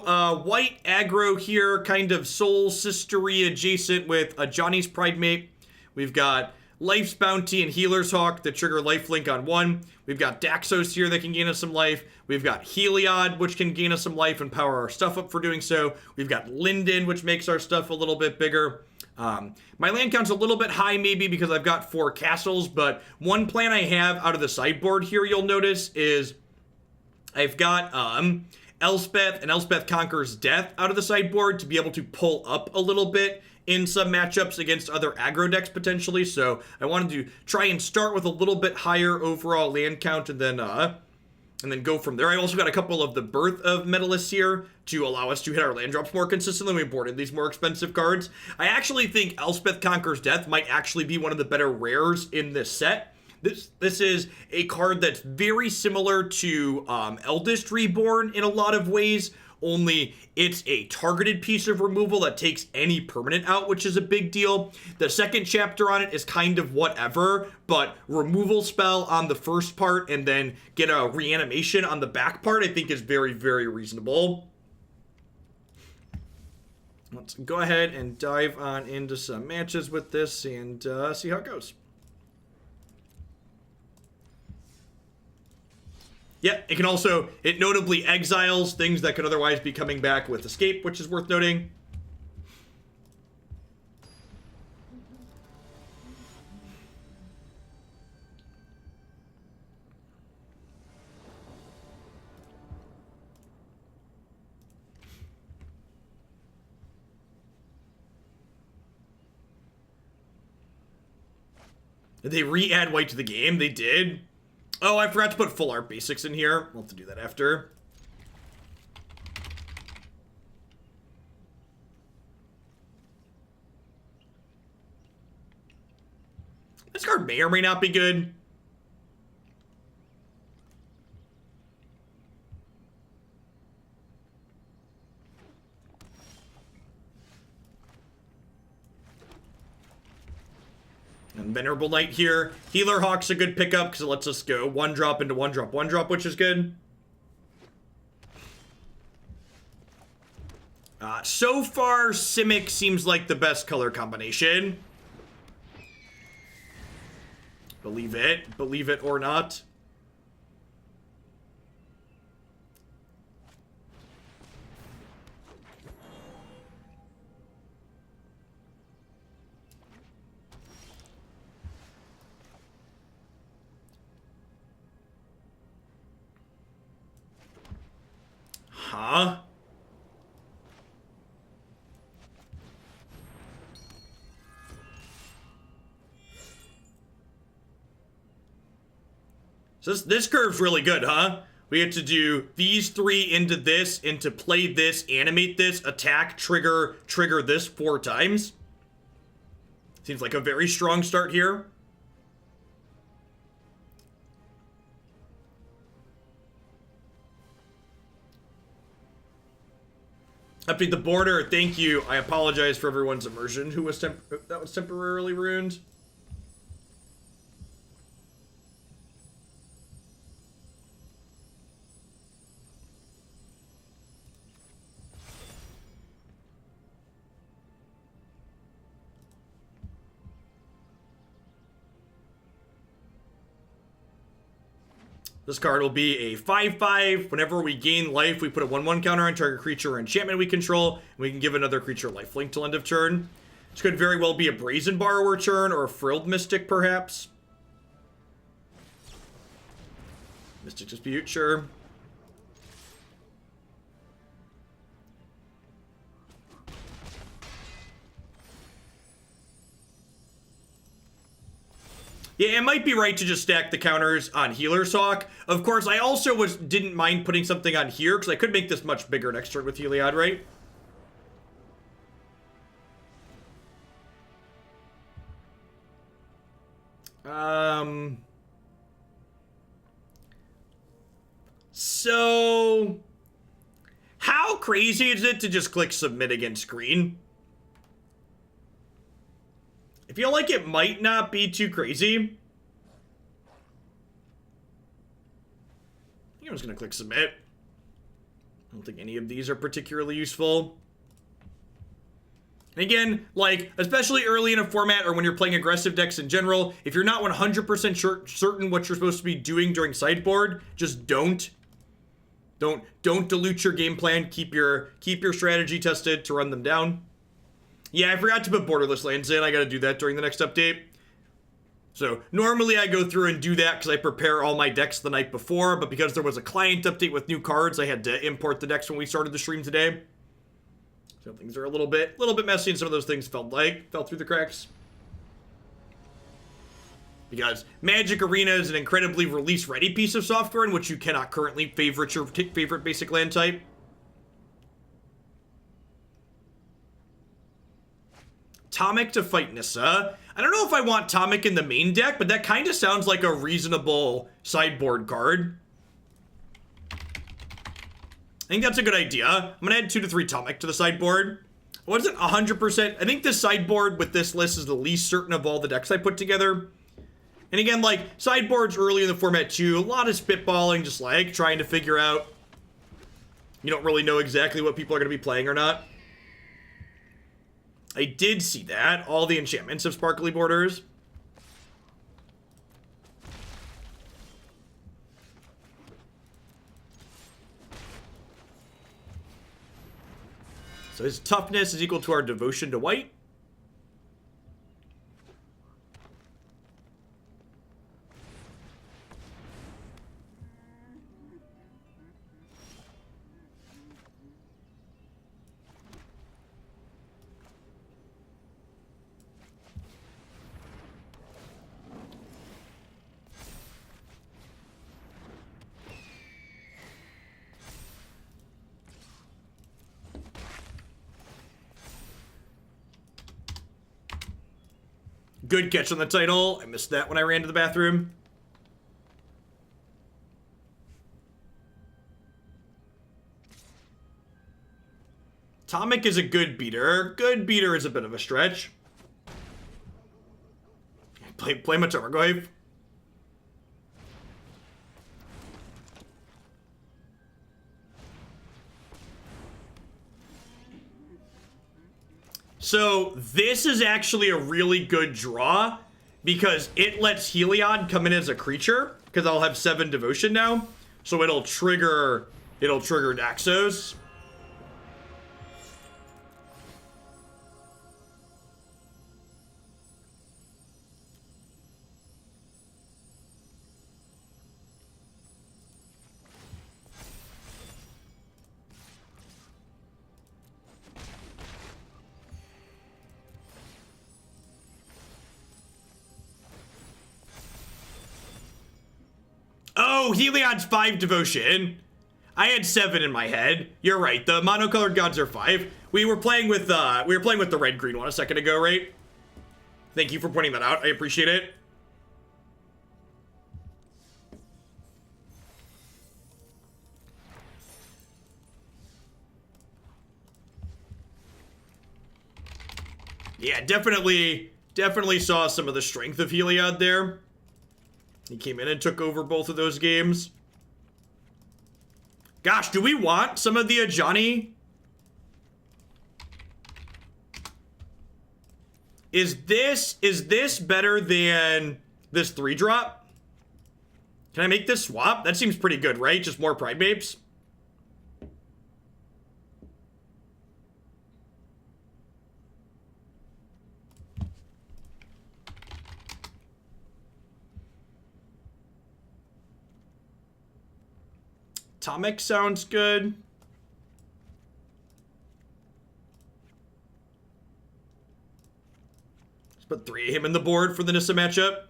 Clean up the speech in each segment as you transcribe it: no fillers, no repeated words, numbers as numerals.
white aggro here, kind of soul sistery adjacent with Ajani's Pridemate. We've got Life's Bounty and Healer's Hawk that trigger lifelink on one. We've got Daxos here that can gain us some life. We've got Heliod, which can gain us some life and power our stuff up for doing so. We've got Linden, which makes our stuff a little bit bigger. My land count's a little bit high maybe because I've got 4 castles, but one plan I have out of the sideboard here you'll notice is I've got Elspeth and Elspeth Conquers Death out of the sideboard to be able to pull up a little bit in some matchups against other aggro decks potentially. So I wanted to try and start with a little bit higher overall land count and then go from there. I also got a couple of the Birth of Meletis here to allow us to hit our land drops more consistently. We boarded these more expensive cards. I actually think Elspeth Conquers Death might actually be one of the better rares in this set. This is a card that's very similar to Eldest Reborn in a lot of ways, only it's a targeted piece of removal that takes any permanent out, which is a big deal. The second chapter on it is kind of whatever, but removal spell on the first part and then get a reanimation on the back part I think is very, very reasonable. Let's go ahead and dive on into some matches with this and see how it goes. Yeah, it can also, it notably exiles things that could otherwise be coming back with escape, which is worth noting. Did they re-add white to the game? They did. Oh, I forgot to put full art basics in here. We'll have to do that after. This card may or may not be good. And Venerable Knight here. Healer Hawk's a good pickup because it lets us go 1-drop into 1-drop, 1-drop, which is good. So far, Simic seems like the best color combination. Believe it or not. Huh? So this curve's really good, huh? We get to do these 3 into this, into play this, animate this, attack, trigger this 4 times. Seems like a very strong start here. Update the border. Thank you. I apologize for everyone's immersion who was that was temporarily ruined. This card will be a 5/5. Whenever we gain life, we put a 1/1 counter on target creature or enchantment we control, and we can give another creature lifelink till end of turn. This could very well be a Brazen Borrower turn or a Frilled Mystic, perhaps. Mystic Dispute, sure. Yeah, it might be right to just stack the counters on Healer's Hawk. Of course, I also didn't mind putting something on here, because I could make this much bigger next turn with Heliod, right? So, how crazy is it to just click Submit against green? I feel like it might not be too crazy. I think I'm just gonna click Submit. don't think any of these are particularly useful. And again, like, especially early in a format or when you're playing aggressive decks in general, if you're not 100% certain what you're supposed to be doing during sideboard, just don't. Don't dilute your game plan. Keep your strategy tested to run them down. Yeah, I forgot to put borderless lands in. I gotta do that during the next update. So normally I go through and do that because I prepare all my decks the night before, but because there was a client update with new cards, I had to import the decks when we started the stream today. So things are a little bit messy, and some of those things fell through the cracks. Because Magic Arena is an incredibly release-ready piece of software in which you cannot currently favorite your favorite basic land type. Tomik to fight Nissa. I don't know if I want Tomik in the main deck, but that kind of sounds like a reasonable sideboard card. I think that's a good idea. I'm gonna add 2 to 3 Tomik to the sideboard. I wasn't 100%. I think this sideboard with this list is the least certain of all the decks I put together. And again, like, sideboards early in the format too, a lot of spitballing, just like trying to figure out. You don't really know exactly what people are gonna be playing or not. I did see that. All the enchantments have sparkly borders. So his toughness is equal to our devotion to white. Good catch on the title. I missed that when I ran to the bathroom. Tomik is a good beater. Good beater is a bit of a stretch. Play much Argyle. So this is actually a really good draw because it lets Heliod come in as a creature because I'll have 7 devotion now. So it'll trigger Daxos. Oh, Heliod's 5 devotion. I had 7 in my head. You're right. The monocolored gods are 5. We were playing with the red-green one a second ago, right? Thank you for pointing that out. I appreciate it. Yeah, definitely saw some of the strength of Heliod there. He came in and took over both of those games. Gosh, do we want some of the Ajani? Is this better than this 3-drop? Can I make this swap? That seems pretty good, right? Just more Pridemates. Tomik sounds good. Let's put 3 of him in the board for the Nissa matchup.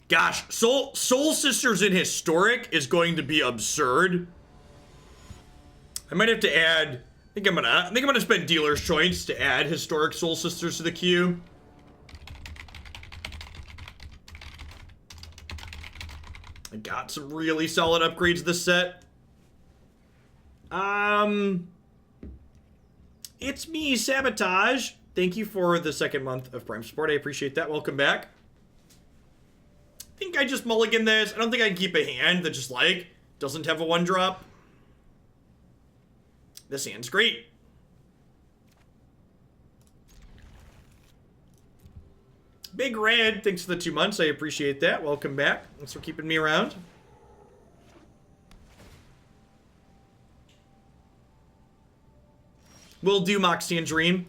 Gosh, Soul Sisters in Historic is going to be absurd. I might have to add. I think I'm gonna spend Dealer's Choice to add Historic Soul Sisters to the queue. I got some really solid upgrades this set. It's me, Sabotage. Thank you for the 2nd month of Prime support. I appreciate that. Welcome back. I think I just mulligan this. I don't think I can keep a hand that just, like, doesn't have a 1-drop. This hand's great. Big Red, thanks for the 2 months. I appreciate that. Welcome back. Thanks for keeping me around. We'll do Moxie and Dream.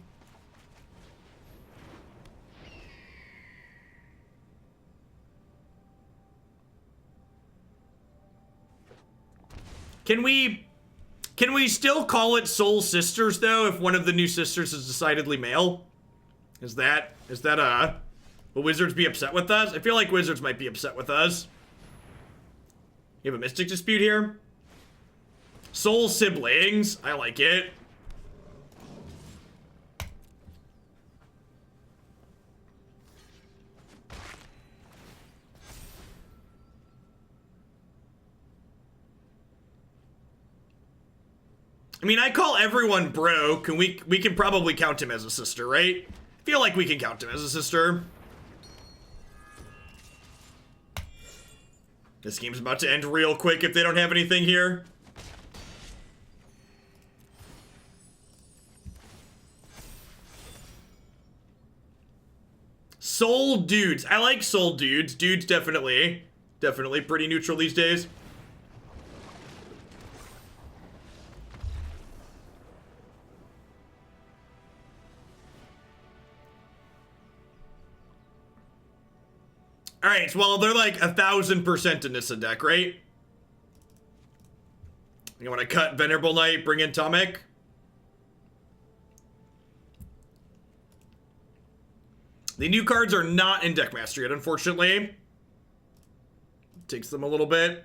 Can we still call it Soul Sisters, though, if one of the new sisters is decidedly male? Is that, will Wizards be upset with us? I feel like Wizards might be upset with us. You have a Mystic Dispute here? Soul Siblings. I like it. I mean, I call everyone broke, and we can probably count him as a sister, right? I feel like we can count him as a sister. This game's about to end real quick if they don't have anything here. Soul dudes. I like soul dudes. Dudes definitely pretty neutral these days. Alright, well, they're like 1,000% in this deck, right? You want to cut Venerable Knight, bring in Tomik? The new cards are not in Deck Master yet, unfortunately. Takes them a little bit.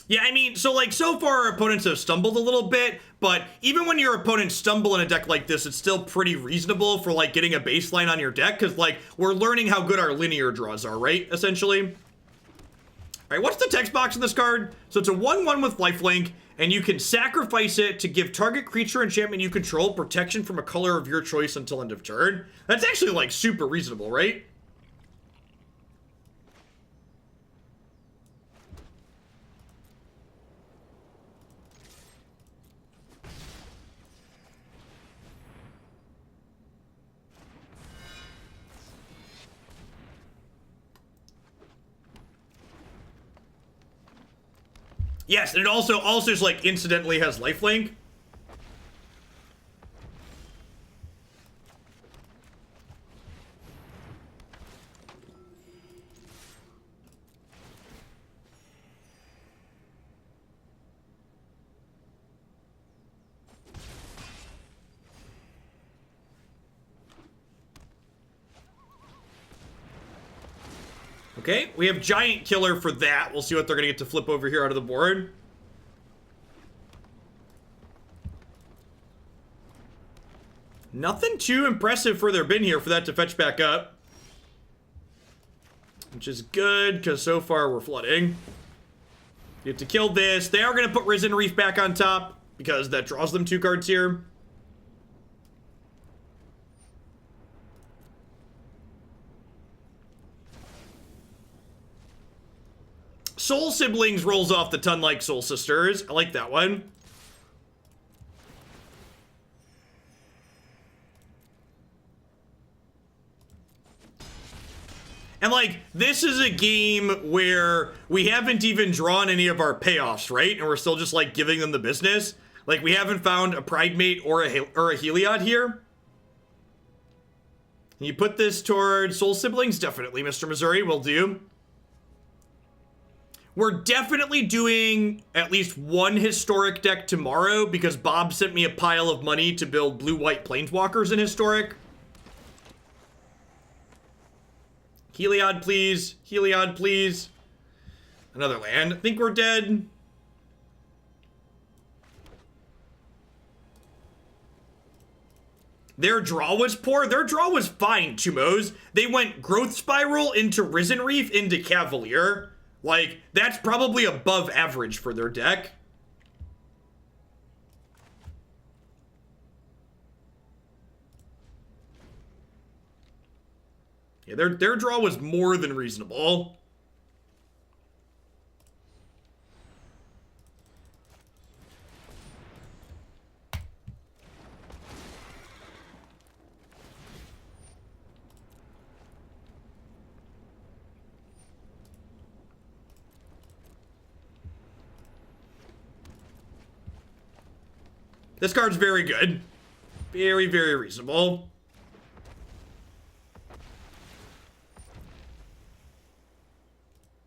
Yeah, I mean, so far our opponents have stumbled a little bit, but even when your opponents stumble in a deck like this, it's still pretty reasonable for, like, getting a baseline on your deck, because, like, we're learning how good our linear draws are, right, essentially? Alright, what's the text box in this card? So it's a 1/1 with lifelink, and you can sacrifice it to give target creature enchantment you control protection from a color of your choice until end of turn. That's actually, like, super reasonable, right? Yes, and it also just, like, incidentally has lifelink. Okay, we have Giant Killer for that. We'll see what they're gonna get to flip over here out of the board. Nothing too impressive for their bin here for that to fetch back up. Which is good, because so far we're flooding. You have to kill this. They are gonna put Risen Reef back on top, because that draws them 2 cards here. Soul Siblings rolls off the ton like Soul Sisters. I like that one. And, like, this is a game where we haven't even drawn any of our payoffs, right? And we're still just, like, giving them the business. Like, we haven't found a Pridemate or a Heliod here. You put this towards Soul Siblings? Definitely, Mr. Missouri, will do. We're definitely doing at least one Historic deck tomorrow because Bob sent me a pile of money to build blue-white Planeswalkers in Historic. Heliod, please. Heliod, please. Another land. I think we're dead. Their draw was poor. Their draw was fine, Tumos. They went Growth Spiral into Risen Reef into Cavalier. Like, that's probably above average for their deck. Yeah, their draw was more than reasonable. This card's very good. Very, very reasonable.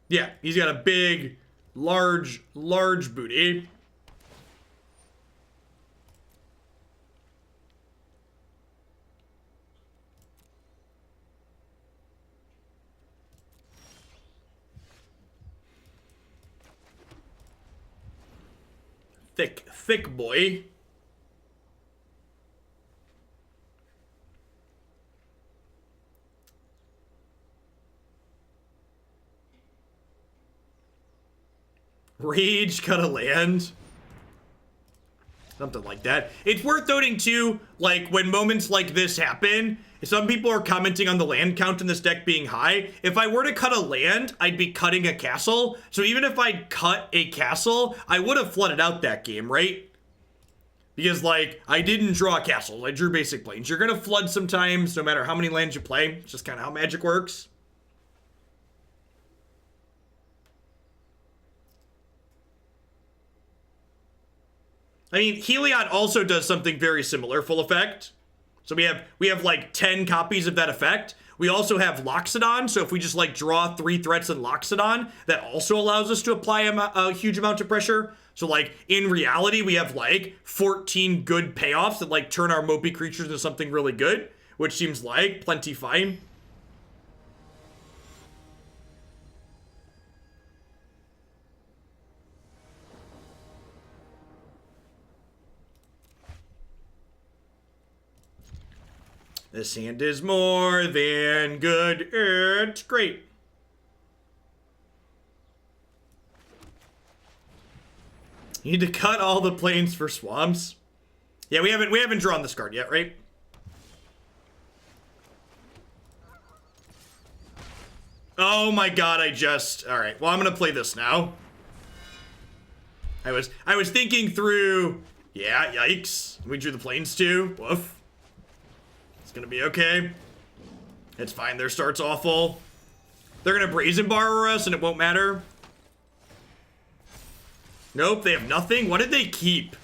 Yeah, he's got a big, large booty. Thick boy. Rage, cut a land. Something like that. It's worth noting too, like when moments like this happen, some people are commenting on the land count in this deck being high. If I were to cut a land, I'd be cutting a castle. So even if I'd cut a castle, I would have flooded out that game, right? Because like, I didn't draw castles, I drew basic planes. You're gonna flood sometimes, no matter how many lands you play. It's just kind of how Magic works. I mean, Heliod also does something very similar, full effect. So we have like 10 copies of that effect. We also have Loxodon, so if we just like draw 3 threats in Loxodon, that also allows us to apply a huge amount of pressure. So like, in reality, we have like 14 good payoffs that like turn our mopey creatures into something really good, which seems like plenty fine. This hand is more than good. It's great. You need to cut all the planes for swamps. Yeah, we haven't drawn this card yet, right? Oh my god, all right, well, I'm gonna play this now. I was thinking through, yeah, yikes. We drew the planes too, woof. It's gonna be okay. It's fine, their start's awful. They're gonna Brazen Borrower us and it won't matter. Nope, they have nothing. What did they keep?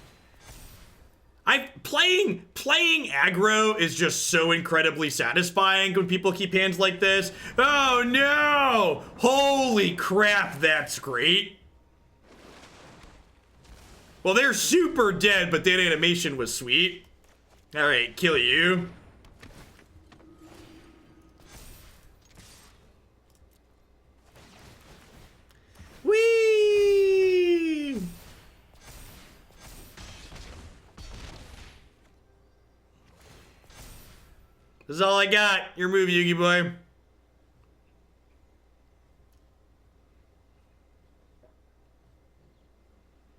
Playing aggro is just so incredibly satisfying when people keep hands like this. Oh no! Holy crap, that's great. Well, they're super dead, but that animation was sweet. All right, kill you. Whee! This is all I got. Your move, Yugi boy.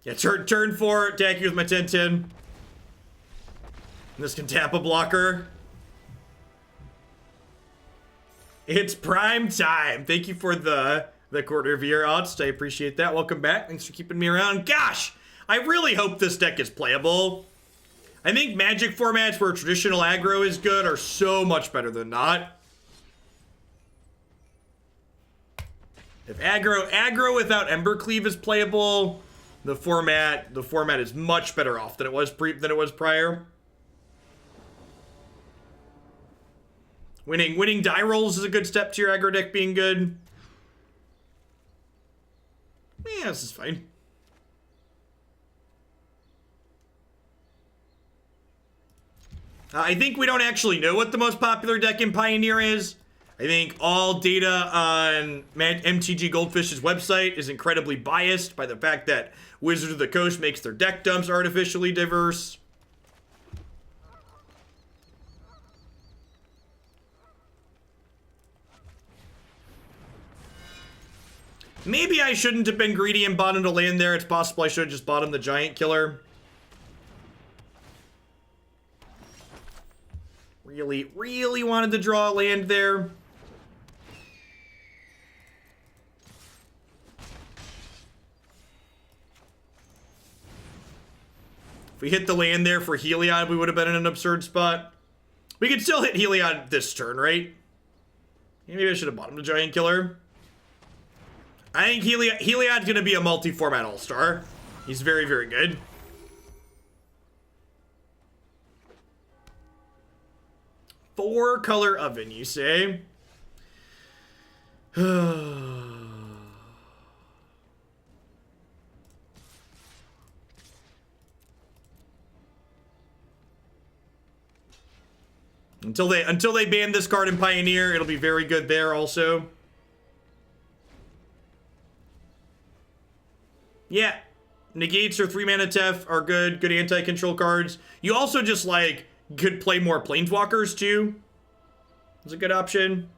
Yeah, turn 4, attack you with my 10-10. This can tap a blocker. It's prime time. Thank you for the quarter of your odds. I appreciate that. Welcome back. Thanks for keeping me around. Gosh, I really hope this deck is playable. I think Magic formats where traditional aggro is good are so much better than not. If aggro without Embercleave is playable, the format is much better off than it was prior. Winning die rolls is a good step to your aggro deck being good. Yeah, this is fine. I think we don't actually know what the most popular deck in Pioneer is. I think all data on MTG Goldfish's website is incredibly biased by the fact that Wizards of the Coast makes their deck dumps artificially diverse. Maybe I shouldn't have been greedy and bottomed a land there. It's possible I should have just bottomed the giant killer. Really, really wanted to draw a land there. If we hit the land there for Heliod, we would have been in an absurd spot. We could still hit Heliod this turn, right? Maybe I should have bottomed the giant killer. I think Heliod's going to be a multi-format all-star. He's very, very good. Four-color oven, you say? Until they ban this card in Pioneer, it'll be very good there also. Yeah. Negates or 3-mana Tef are good. Good anti-control cards. You also just, like, could play more Planeswalkers, too. It's a good option.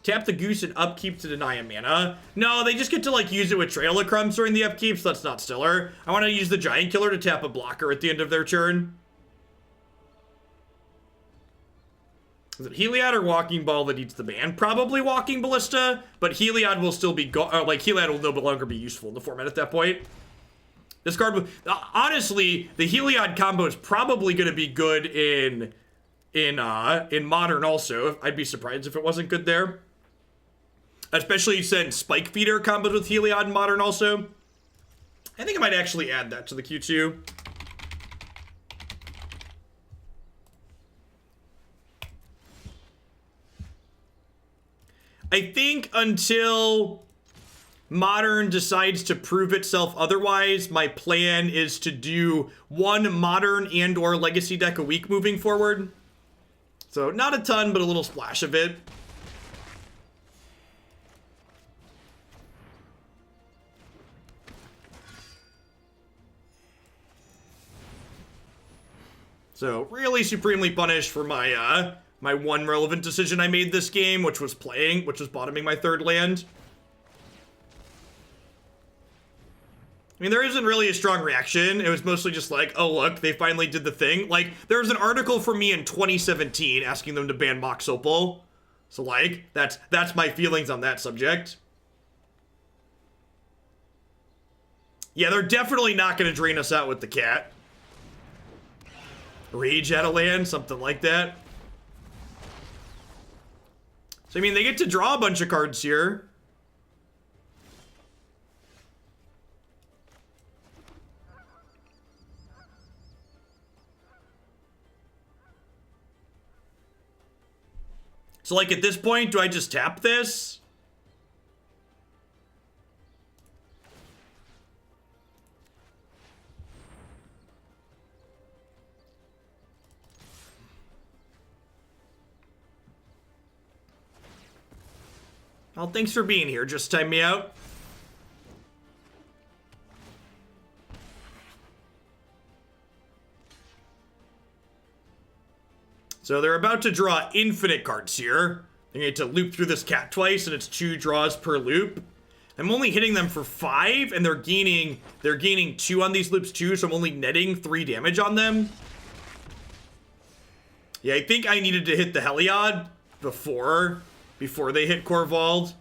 Tap the Goose and upkeep to deny a mana. No, they just get to, like, use it with Trail of Crumbs during the upkeep, so that's not stellar. I want to use the Giant Killer to tap a blocker at the end of their turn. Is it Heliod or Walking Ball that eats the ban? Probably Walking Ballista, but Heliod will still be Heliod will no longer be useful in the format at that point. This card, honestly, the Heliod combo is probably going to be good in Modern also. I'd be surprised if it wasn't good there. Especially since Spike Feeder combos with Heliod in Modern also. I think I might actually add that to the Q2. I think until Modern decides to prove itself otherwise, my plan is to do one Modern and or Legacy deck a week moving forward. So not a ton, but a little splash of it. So really supremely punished for my my one relevant decision I made this game, which was bottoming my third land. I mean, there isn't really a strong reaction. It was mostly just like, oh, look, they finally did the thing. Like, there was an article from me in 2017 asking them to ban Mox Opal. So, like, that's my feelings on that subject. Yeah, they're definitely not going to drain us out with the cat. Rage out of land, something like that. So, I mean, they get to draw a bunch of cards here. So, like, at this point, do I just tap this? Well, thanks for being here. Just time me out. So they're about to draw infinite cards here. They need to loop through this cat twice, and it's 2 draws per loop. I'm only hitting them for 5, and they're gaining 2 on these loops too, so I'm only netting 3 damage on them. Yeah, I think I needed to hit the Heliod before they hit Corvald.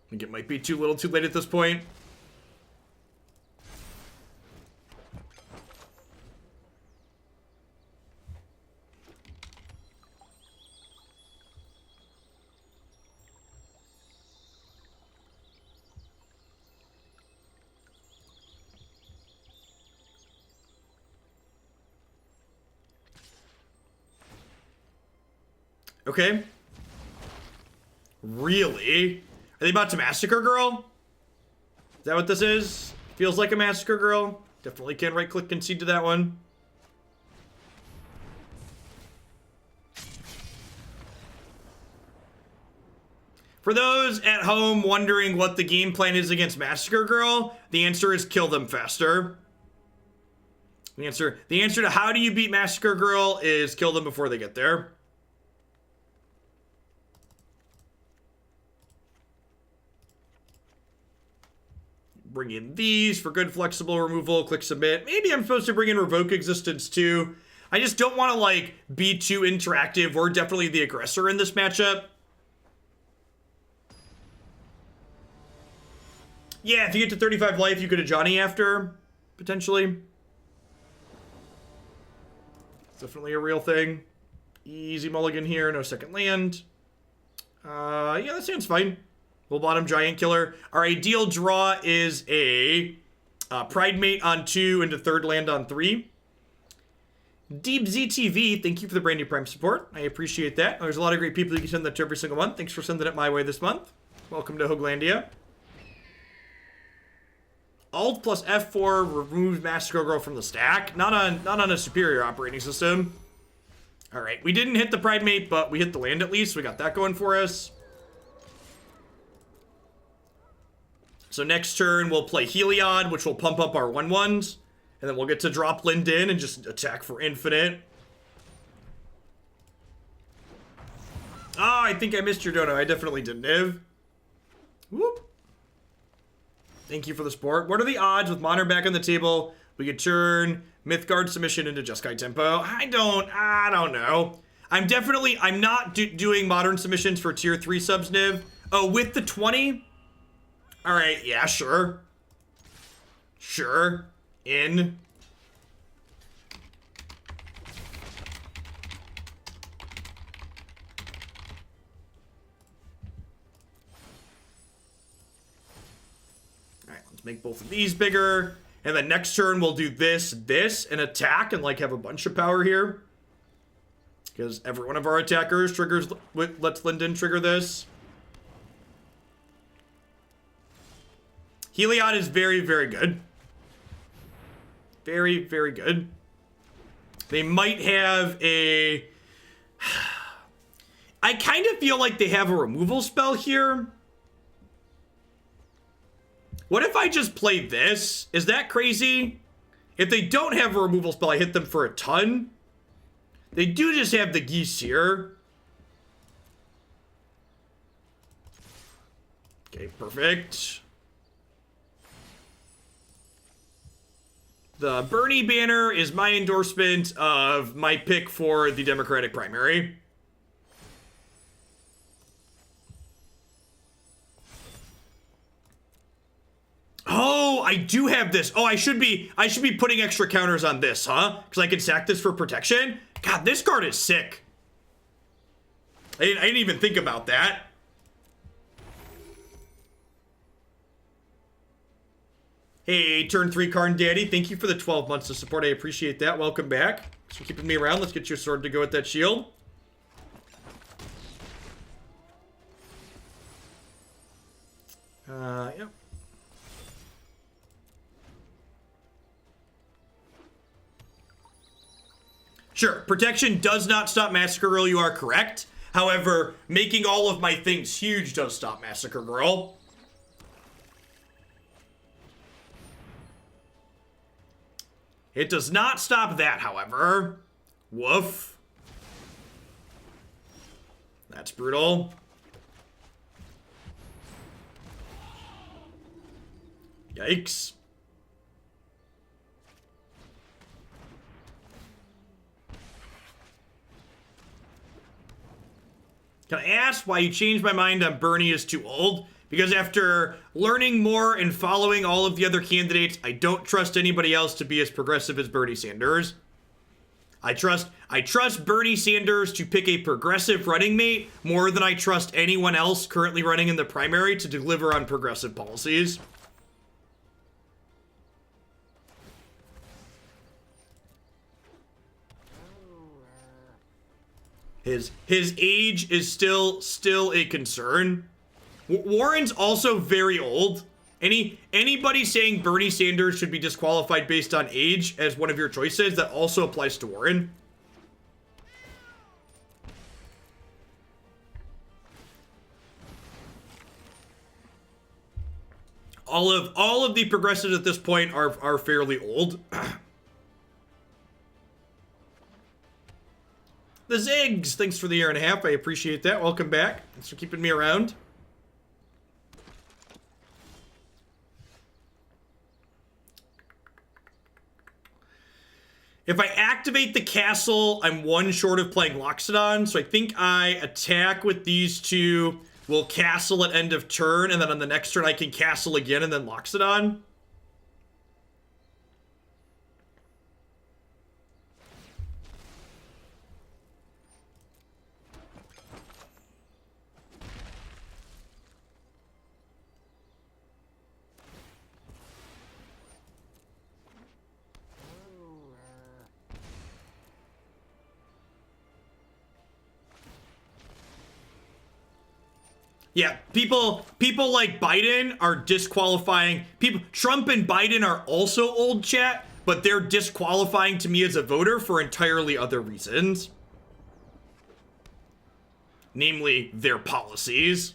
I think it might be too little too late at this point. Okay. Really? Are they about to Massacre Girl? Is that what this is? Feels like a Massacre Girl. Definitely can right-click concede to that one. For those at home wondering what the game plan is against Massacre Girl, the answer is kill them faster. The answer to how do you beat Massacre Girl is kill them before they get there. Bring in these for good flexible removal. Click submit. Maybe I'm supposed to bring in Revoke Existence too. I just don't want to like be too interactive. We're definitely the aggressor in this matchup. Yeah, if you get to 35 life, you could Ajani after, potentially. Definitely a real thing. Easy mulligan here, no second land. Yeah, that sounds fine. Full bottom giant killer. Our ideal draw is a Pridemate on 2 into third land on 3. Deep ZTV, thank you for the brand new Prime support. I appreciate that. There's a lot of great people you can send that to every single month. Thanks for sending it my way this month. Welcome to Hoaglandia. Alt plus F4 removes Massacre Girl from the stack. Not on a superior operating system. Alright, we didn't hit the Pridemate, but we hit the land at least. We got that going for us. So next turn, we'll play Heliod, which will pump up our 1/1s. And then we'll get to drop Linden and just attack for infinite. Oh, I think I missed your dono. I definitely didn't, Niv. Whoop. Thank you for the support. What are the odds with Modern back on the table? We could turn Mythgard submission into Jeskai tempo. I don't know. I'm not doing Modern submissions for tier 3 subs, Niv. Oh, with the 20? All right, yeah, sure. Sure. In. Make both of these bigger. And then next turn, we'll do this, and attack, and like have a bunch of power here. Because every one of our attackers triggers, lets Linden trigger this. Heliod is very, very good. Very, very good. They might have a... I kind of feel like they have a removal spell here. What if I just play this? Is that crazy? If they don't have a removal spell, I hit them for a ton. They do just have the geese here. Okay, perfect. The Bernie banner is my endorsement of my pick for the Democratic primary. Oh, I do have this. Oh, I should be putting extra counters on this, huh? Because I can sack this for protection. God, this card is sick. I didn't even think about that. Hey, turn 3 Karn Daddy. Thank you for the 12 months of support. I appreciate that. Welcome back. Thanks for keeping me around. Let's get your sword to go with that shield. Yep. Sure, protection does not stop Massacre Girl, you are correct. However, making all of my things huge does stop Massacre Girl. It does not stop that, however. Woof. That's brutal. Yikes. Can I ask why you changed my mind on Bernie is too old? Because after learning more and following all of the other candidates, I don't trust anybody else to be as progressive as Bernie Sanders. I trust Bernie Sanders to pick a progressive running mate more than I trust anyone else currently running in the primary to deliver on progressive policies. His age is still a concern. Warren's also very old. Anybody saying Bernie Sanders should be disqualified based on age as one of your choices, that also applies to Warren. All of the progressives at this point are fairly old. the Ziggs, thanks for the year and a half. I appreciate that. Welcome back. Thanks for keeping me around. If I activate the castle, I'm one short of playing Loxodon, so I think I attack with these two, will castle at end of turn, and then on the next turn I can castle again and then Loxodon. Yeah, people like Biden are disqualifying. Trump and Biden are also old, chat, but they're disqualifying to me as a voter for entirely other reasons. Namely, their policies.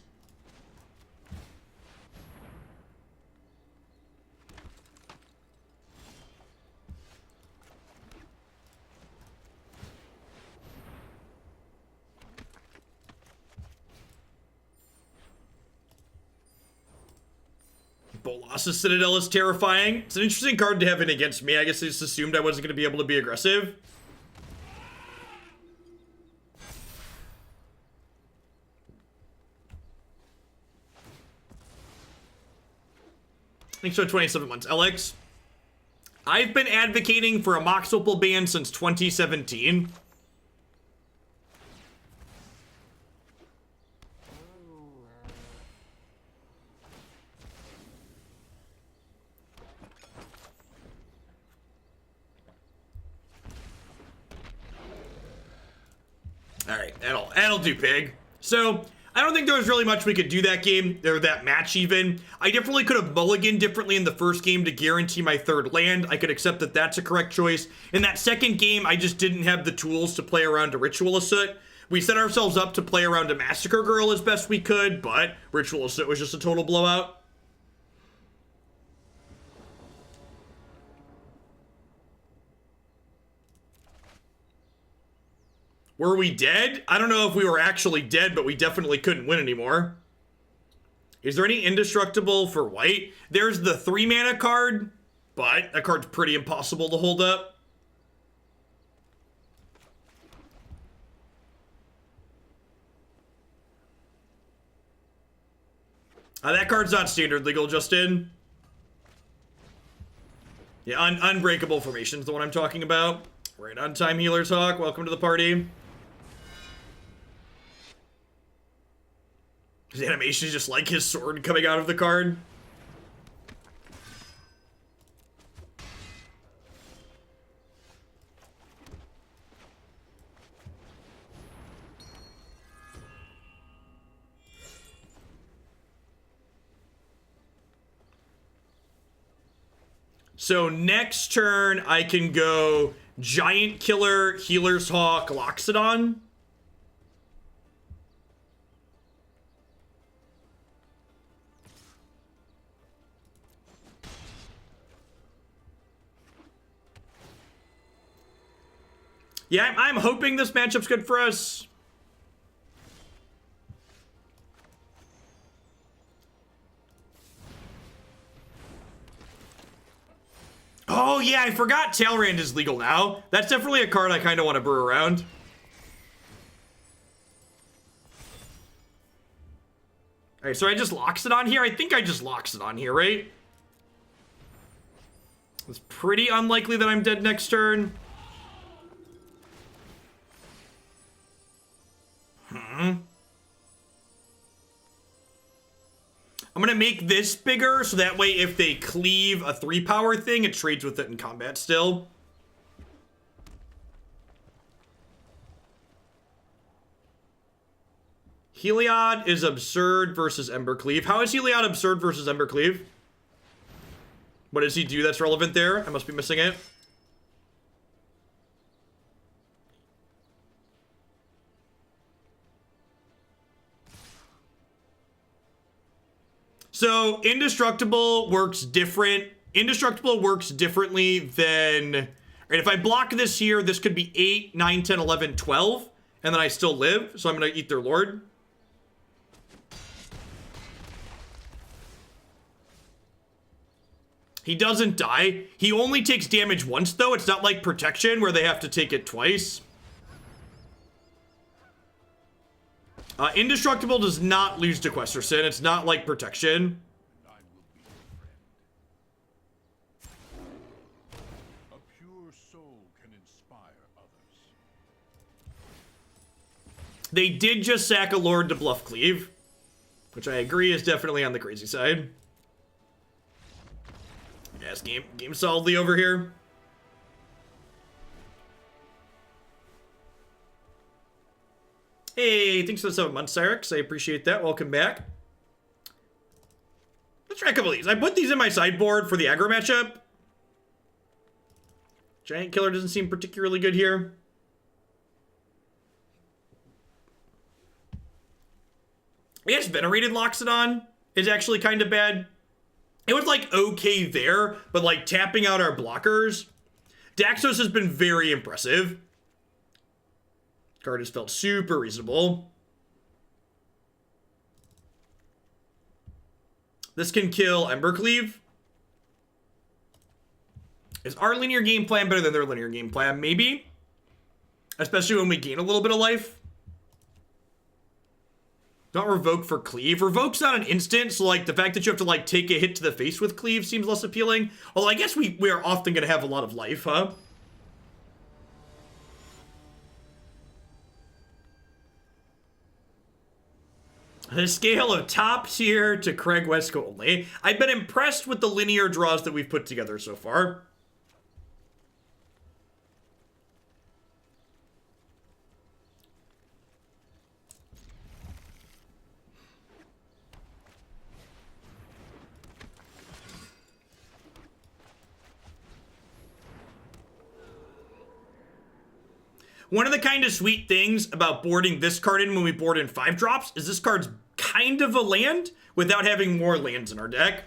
Bolas's Citadel is terrifying. It's an interesting card to have in against me. I guess they just assumed I wasn't going to be able to be aggressive. Thanks for 27 months. Alex, I've been advocating for a Mox Opal ban since 2017. Alright, that'll do, pig. So, I don't think there was really much we could do that game, or that match even. I definitely could have mulliganed differently in the first game to guarantee my third land. I could accept that that's a correct choice. In that second game, I just didn't have the tools to play around a Ritual Assoot. We set ourselves up to play around a Massacre Girl as best we could, but Ritual Assoot was just a total blowout. Were we dead? I don't know if we were actually dead, but we definitely couldn't win anymore. Is there any indestructible for white? There's the 3-mana card, but that card's pretty impossible to hold up. That card's not standard legal, Justin. Yeah, Unbreakable Formation's the one I'm talking about. Right on time, Healer's Hawk. Welcome to the party. His animation is just like his sword coming out of the card. So next turn, I can go Giant Killer, Healer's Hawk, Loxodon. Yeah, I'm hoping this matchup's good for us. Oh yeah, I forgot Talrand is legal now. That's definitely a card I kind of want to brew around. Alright, so I just Loxodon here? I think I just Loxodon here, right? It's pretty unlikely that I'm dead next turn. I'm gonna make this bigger, so that way if they cleave a 3-power thing, it trades with it in combat still. Heliod is absurd versus Embercleave. How is Heliod absurd versus Embercleave? What does he do that's relevant there? I must be missing it. So, Indestructible works different. Indestructible works differently than... Right, if I block this here, this could be 8, 9, 10, 11, 12. and then I still live, so I'm gonna eat their lord. He doesn't die. He only takes damage once, though. It's not like protection, where they have to take it twice. Indestructible does not lose to Questerson. It's not like protection. A pure soul can inspire others. They did just sack a lord to bluff Cleave, which I agree is definitely on the crazy side. Yes, game solidly over here. Hey, thanks for the 7 months, Cyrix. I appreciate that. Welcome back. Let's try a couple of these. I put these in my sideboard for the aggro matchup. Giant Killer doesn't seem particularly good here. I guess Venerated Loxodon is actually kind of bad. It was like okay there, but like tapping out our blockers. Daxos has been very impressive. Card has felt super reasonable. This can kill Embercleave. Is our linear game plan better than their linear game plan? Maybe. Especially when we gain a little bit of life. Not Revoke for Cleave. Revoke's not an instant, so like the fact that you have to like take a hit to the face with Cleave seems less appealing. Although I guess we are often going to have a lot of life, huh? The scale of top tier to Craig Wesco only. I've been impressed with the linear draws that we've put together so far. One of the kind of sweet things about boarding this card in when we board in 5 drops is this card's kind of a land without having more lands in our deck.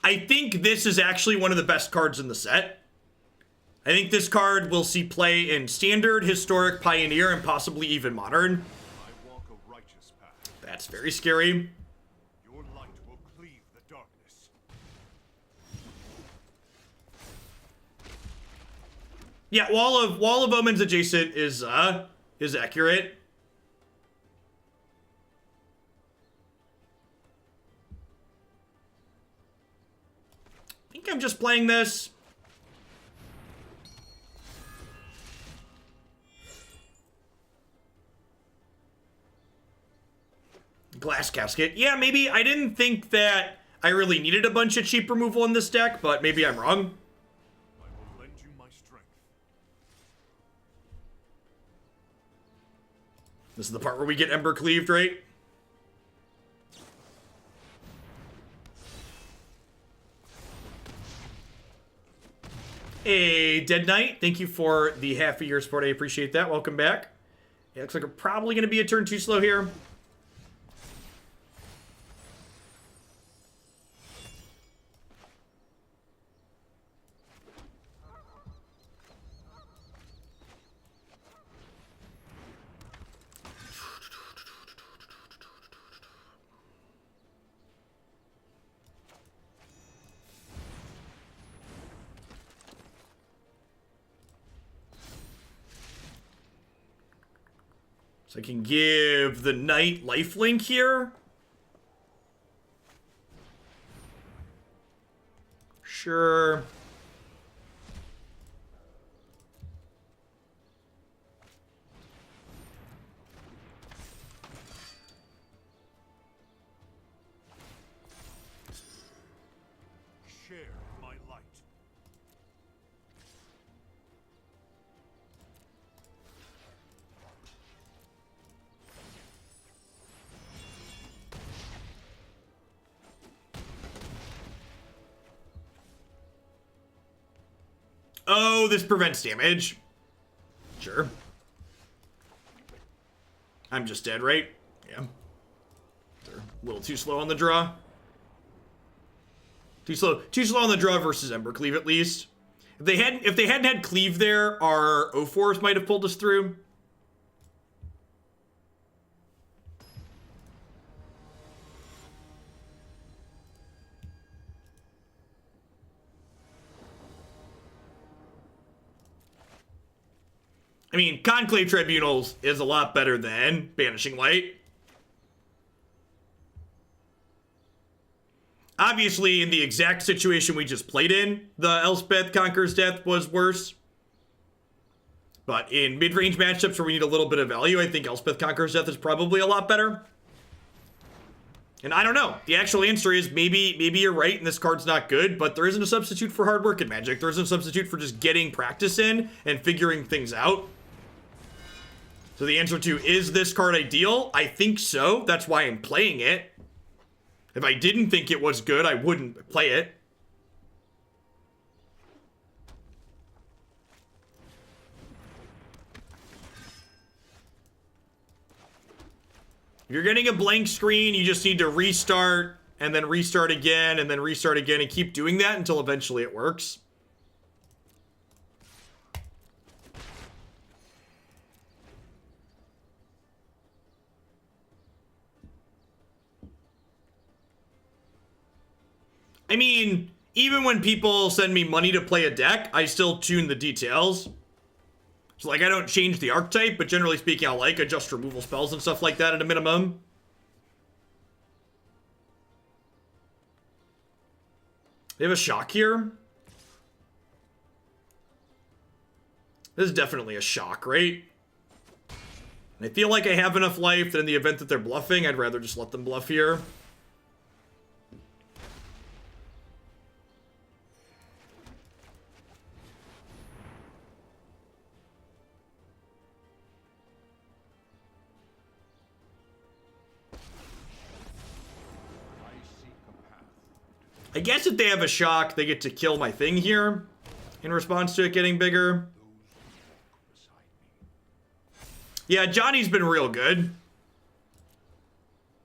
I think this is actually one of the best cards in the set. I think this card will see play in Standard, Historic, Pioneer, and possibly even Modern. I walk a righteous path. That's very scary. Your light will cleave the darkness. Yeah, Wall of Omens adjacent is accurate. I think I'm just playing this. Glass Casket. Yeah, maybe. I didn't think that I really needed a bunch of cheap removal in this deck, but maybe I'm wrong. I will lend you my strength. This is the part where we get Ember Cleaved, right? Hey, Dead Knight, thank you for the half a year support. I appreciate that. Welcome back. Yeah, looks like we're probably going to be a turn too slow here. So I can give the Knight lifelink here. Sure. Share my light. Oh, this prevents damage. Sure. I'm just dead, right? Yeah. They're a little too slow on the draw. Too slow on the draw versus Embercleave at least. If they hadn't had Cleave there, our O4s might have pulled us through. I mean, Conclave Tribunals is a lot better than Banishing Light. Obviously, in the exact situation we just played in, the Elspeth Conqueror's Death was worse. But in mid-range matchups where we need a little bit of value, I think Elspeth Conqueror's Death is probably a lot better. And I don't know. The actual answer is maybe you're right and this card's not good, but there isn't a substitute for hard work in Magic. There isn't a substitute for just getting practice in and figuring things out. So the answer to, is this card ideal? I think so. That's why I'm playing it. If I didn't think it was good, I wouldn't play it. If you're getting a blank screen, you just need to restart, and then restart again, and then restart again, and keep doing that until eventually it works. I mean, even when people send me money to play a deck, I still tune the details. So, like, I don't change the archetype, but generally speaking, I'll, like, adjust removal spells and stuff like that at a minimum. They have a shock here. This is definitely a shock, right? And I feel like I have enough life that in the event that they're bluffing, I'd rather just let them bluff here. I guess if they have a shock, they get to kill my thing here in response to it getting bigger. Yeah, Ajani's been real good.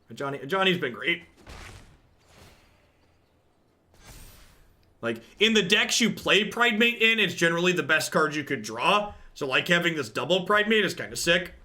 Ajani's been great. Like, in the decks you play Pridemate in, it's generally the best card you could draw. So, like, having this double Pridemate is kind of sick.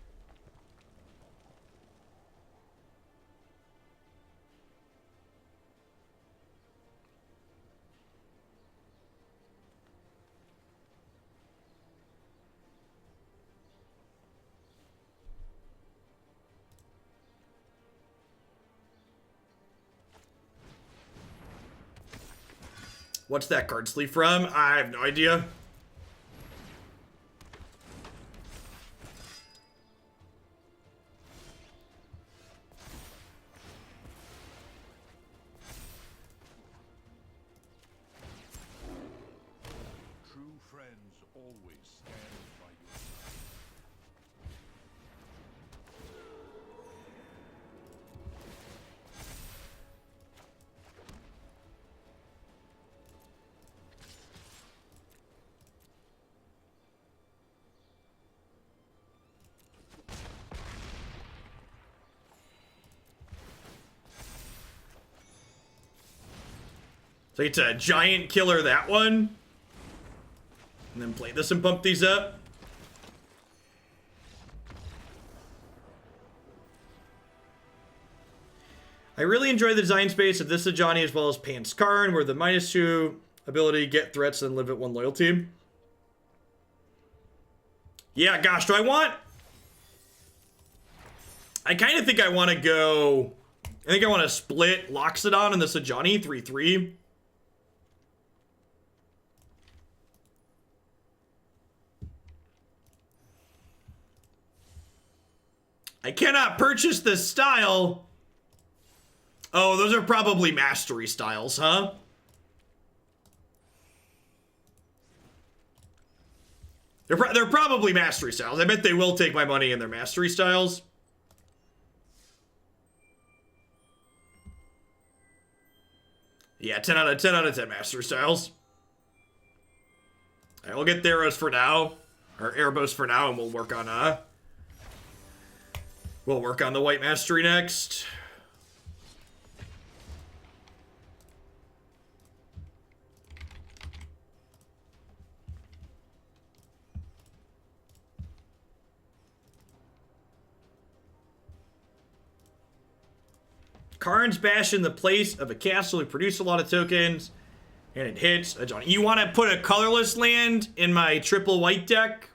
What's that card sleeve from? I have no idea. True friends always stand by your side. So it's a giant killer, that one. And then play this and pump these up. I really enjoy the design space of this Ajani as well as Pants Karn, where the -2 ability, get threats, and live at 1 loyalty. Yeah, gosh, do I want... I kind of think I want to go... I think I want to split Loxodon and this Ajani 3/3. I cannot purchase this style. Oh, those are probably mastery styles, huh? They're probably mastery styles. I bet they will take my money in their mastery styles. Yeah, 10 out of 10 mastery styles. We'll get Theros for now, or Erebos for now, and we'll work on the White Mastery next. Karn's Bash in the place of a castle who produce a lot of tokens, and it hits Ajani. You want to put a colorless land in my triple white deck?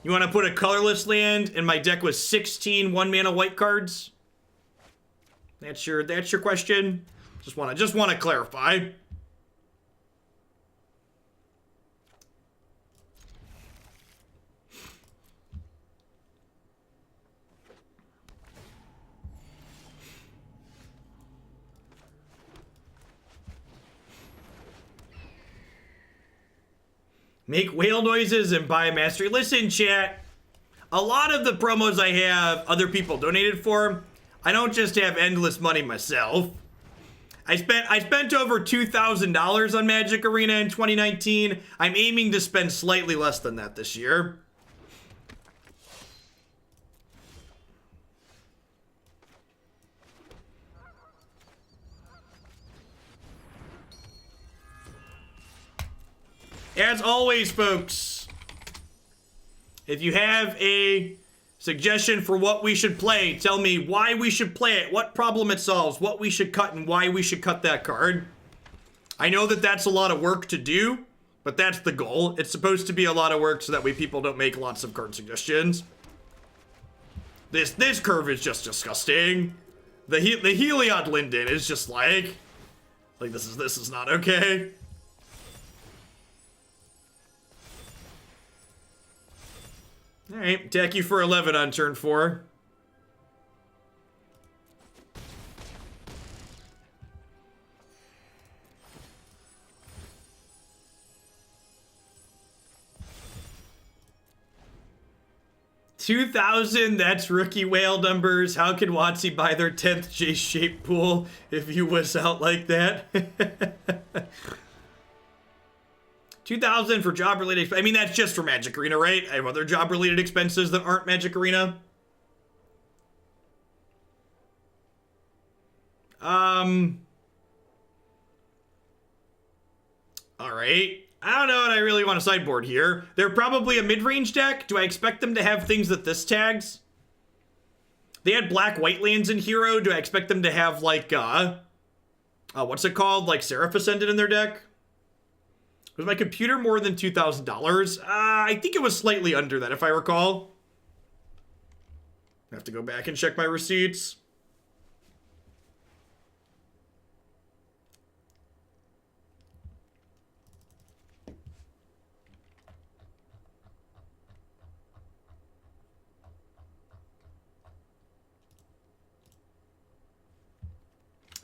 You want to put a colorless land in my deck with 16 1-mana white cards? That's your question. Just want to clarify. Make whale noises and buy mastery. Listen, chat. A lot of the promos I have, other people donated for. I don't just have endless money myself. I spent over $2,000 on Magic Arena in 2019. I'm aiming to spend slightly less than that this year. As always, folks, if you have a suggestion for what we should play, tell me why we should play it, what problem it solves, what we should cut, and why we should cut that card. I know that that's a lot of work to do, but that's the goal. It's supposed to be a lot of work so that way people don't make lots of card suggestions. This curve is just disgusting. The Heliod Linden is just like this is not okay. Alright, attack you for 11 on turn 4. $2,000, that's rookie whale numbers. How can WotC buy their 10th J-shaped pool if you was out like that? $2,000 for job-related. I mean, that's just for Magic Arena, right? I have other job-related expenses that aren't Magic Arena. All right. I don't know what I really want to sideboard here. They're probably a mid-range deck. Do I expect them to have things that this tags? They had black-white lands in Hero. Do I expect them to have, like, what's it called? Like, Seraph Ascendant in their deck? Was my computer more than $2,000? I think it was slightly under that, if I recall. I have to go back and check my receipts.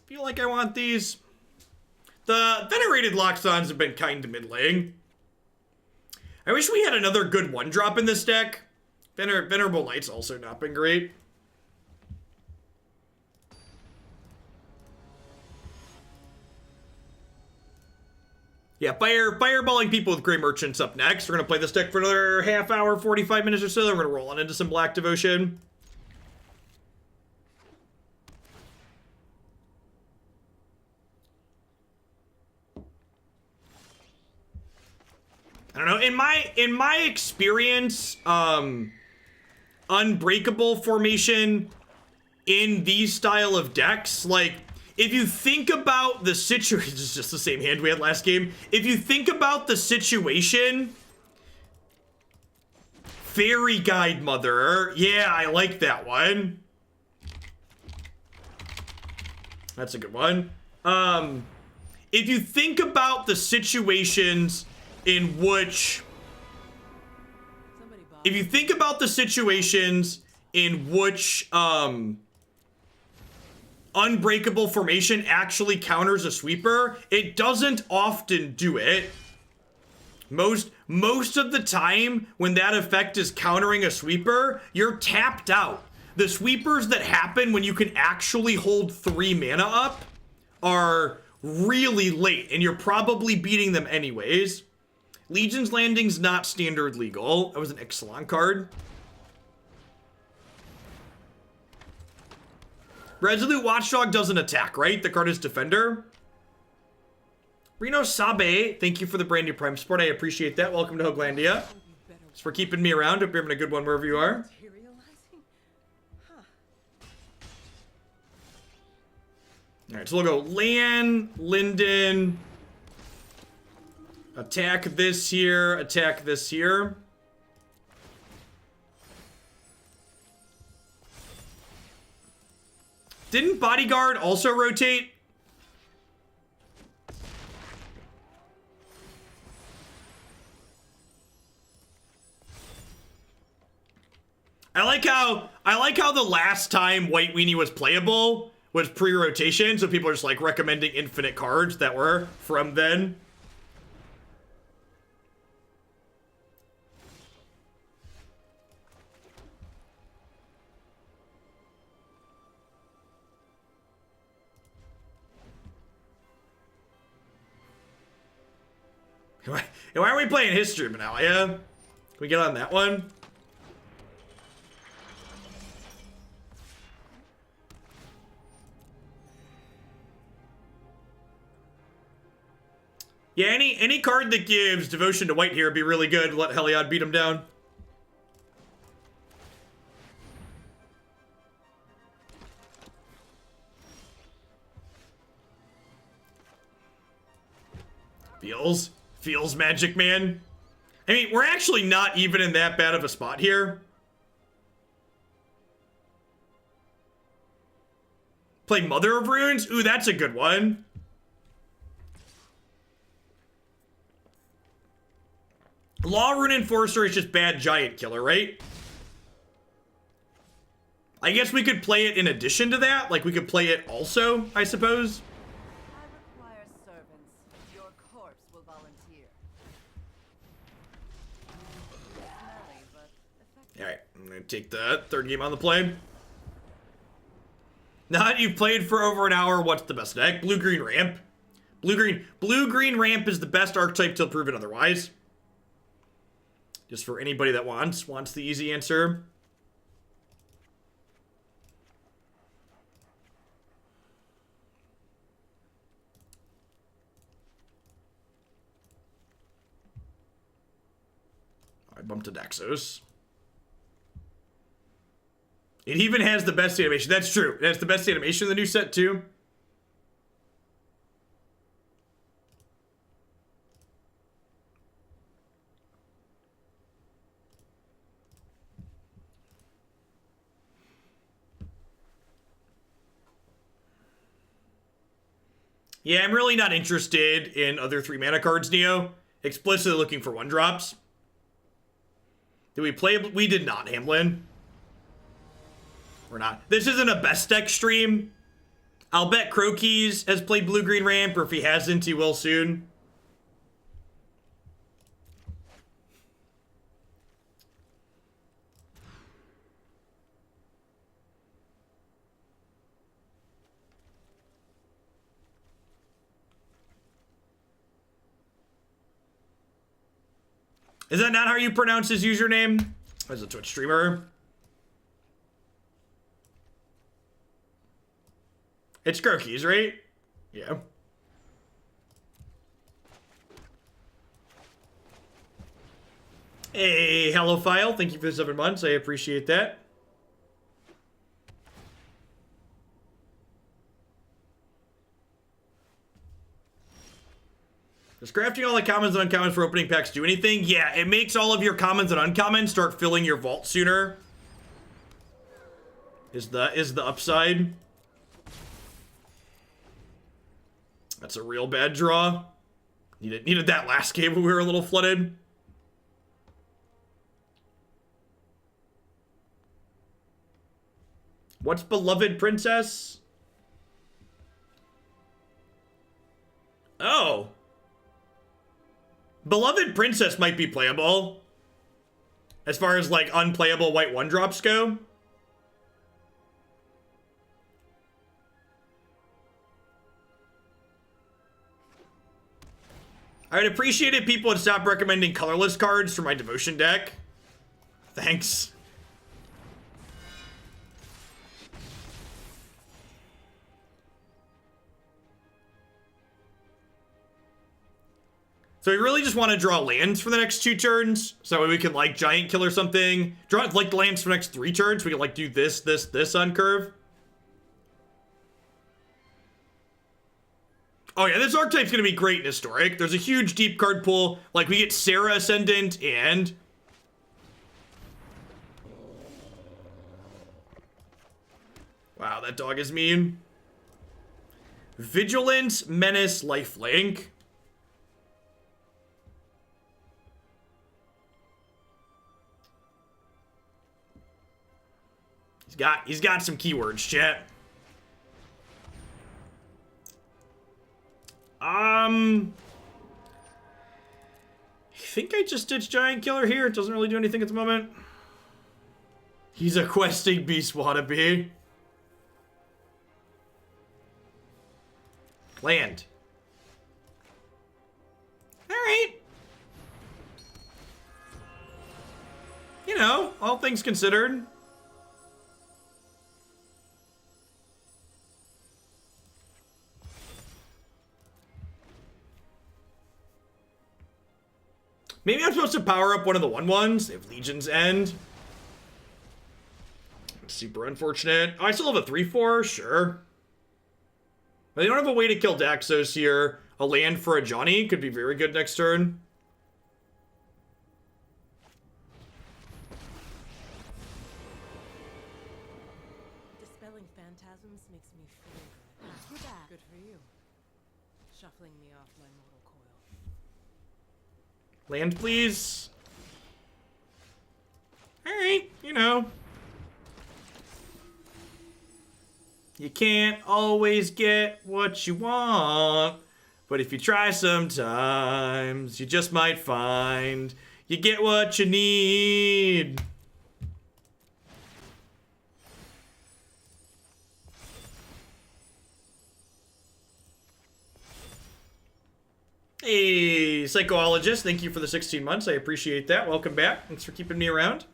Feel like I want these. The Venerated Loxodons have been kind of middling. I wish we had another good one-drop in this deck. Venerable Knight's also not been great. Yeah, fireballing people with Grey Merchants up next. We're going to play this deck for another half hour, 45 minutes or so. Then we're going to roll on into some Black Devotion. I don't know, in my experience, Unbreakable formation in these style of decks, like, if you think about the situation, it's just the same hand we had last game. If you think about the situation, Faerie Guidemother, yeah, I like that one. That's a good one. If you think about the situations in which, Unbreakable formation actually counters a sweeper, it doesn't often do it. Most of the time when that effect is countering a sweeper, you're tapped out. The sweepers that happen when you can actually hold 3 mana up are really late, and you're probably beating them anyways. Legion's Landing's not standard legal. That was an Ixalan card. Resolute Watchdog doesn't attack, right? The card is Defender. Reno Sabe, thank you for the brand new Prime support. I appreciate that. Welcome to Hoglandia. Thanks for keeping me around. Hope you're having a good one wherever you are. Alright, so we'll go Lan, Linden. Attack this here, attack this here. Didn't Bodyguard also rotate? I like how the last time White Weenie was playable was pre-rotation, so people are just like recommending infinite cards that were from then. Why are we playing history, Manalia? Can we get on that one? Yeah, any card that gives devotion to white here would be really good. Let Heliod beat him down. Feels Magic Man. I mean, we're actually not even in that bad of a spot here. Play Mother of Runes? Ooh, that's a good one. Law Rune Enforcer is just bad Giant Killer, right? I guess we could play it in addition to that. Like, we could play it also, I suppose. I require servants. Your corpse will volunteer. Smelly, but effective. Alright, I'm gonna take the third game on the play. Now that you've played for over an hour, what's the best deck? Blue-green ramp. Blue-green ramp is the best archetype till proven otherwise. Just for anybody that wants the easy answer. I bumped to Daxos. It even has the best animation. That's true. It has the best animation in the new set, too. Yeah, I'm really not interested in other 3-mana cards, Neo. Explicitly looking for 1-drops. Did we play? We did not, Hamlin. We're not. This isn't a best deck stream. I'll bet Croquis has played Blue-Green Ramp, or if he hasn't, he will soon. Is that not how you pronounce his username? As a Twitch streamer? It's Croquis, right? Yeah. Hey, hello, File. Thank you for the 7 months. I appreciate that. Does crafting all the commons and uncommons for opening packs do anything? Yeah, it makes all of your commons and uncommons start filling your vault sooner. Is the upside. That's a real bad draw. Needed that last game when we were a little flooded. What's Beloved Princess? Oh. Beloved Princess might be playable. As far as, like, unplayable white 1-drops go. I would appreciate if people would stop recommending colorless cards for my devotion deck. Thanks. So we really just want to draw lands for the next 2 turns. So that way we can like giant kill or something. Draw like lands for the next 3 turns. We can like do this on curve. Oh yeah, this archetype's gonna be great in Historic. There's a huge deep card pool. Like we get Sarah Ascendant and... Wow, that dog is mean. Vigilance, Menace, Lifelink. He's got some keywords, chat. I think I just ditched Giant Killer here. It doesn't really do anything at the moment. He's a questing beast wannabe. Land. Alright. You know, all things considered. Maybe I'm supposed to power up one of the 1/1s if Legions end. Super unfortunate. Oh, I still have a 3/4, sure. But they don't have a way to kill Daxos here. A land for Ajani could be very good next turn. Dispelling phantasms makes me feel good. You're back. Good for you. Shuffling me off my mortal coil. Land, please. Alright, you know. You can't always get what you want. But if you try sometimes, you just might find you get what you need. Hey, Psychologist, thank you for the 16 months. I appreciate that. Welcome back. Thanks for keeping me around.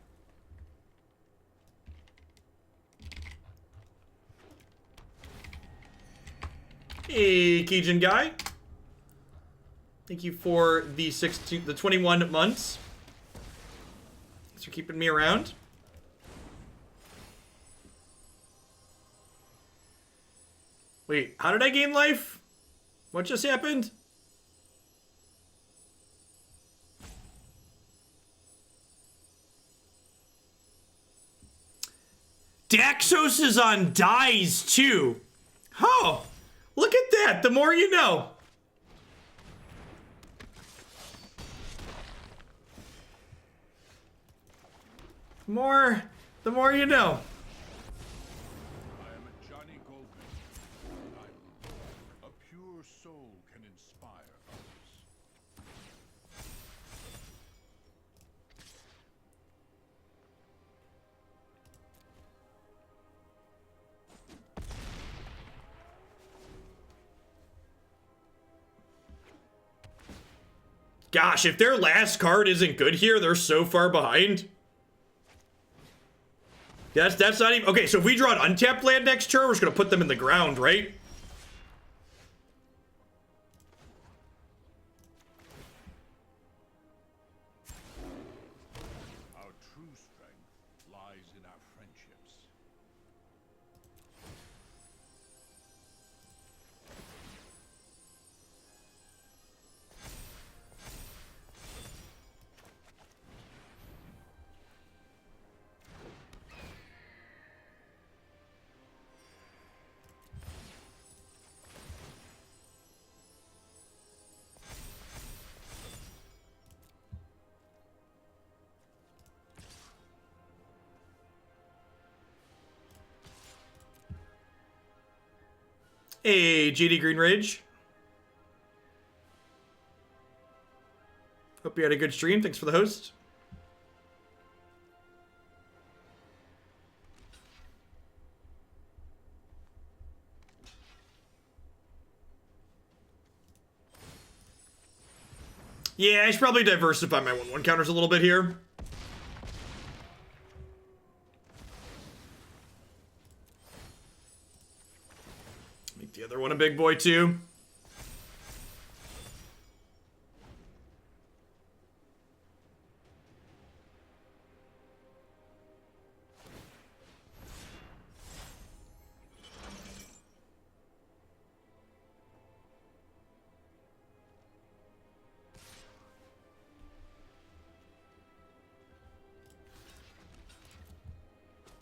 Hey, Keijin guy. Thank you for the 21 months. Thanks for keeping me around. Wait, how did I gain life? What just happened? Daxos is on dies too. Oh, look at that. The more you know. The more you know. I am Ajani Golden. A pure soul can inspire others. Gosh, if their last card isn't good here, they're so far behind. That's not even... Okay, so if we draw an untapped land next turn, we're just going to put them in the ground, right? Our true strength lies in our friendships. Hey, GD Green Ridge. Hope you had a good stream. Thanks for the host. Yeah, I should probably diversify my 1/1 counters a little bit here. Make the other one a big boy too.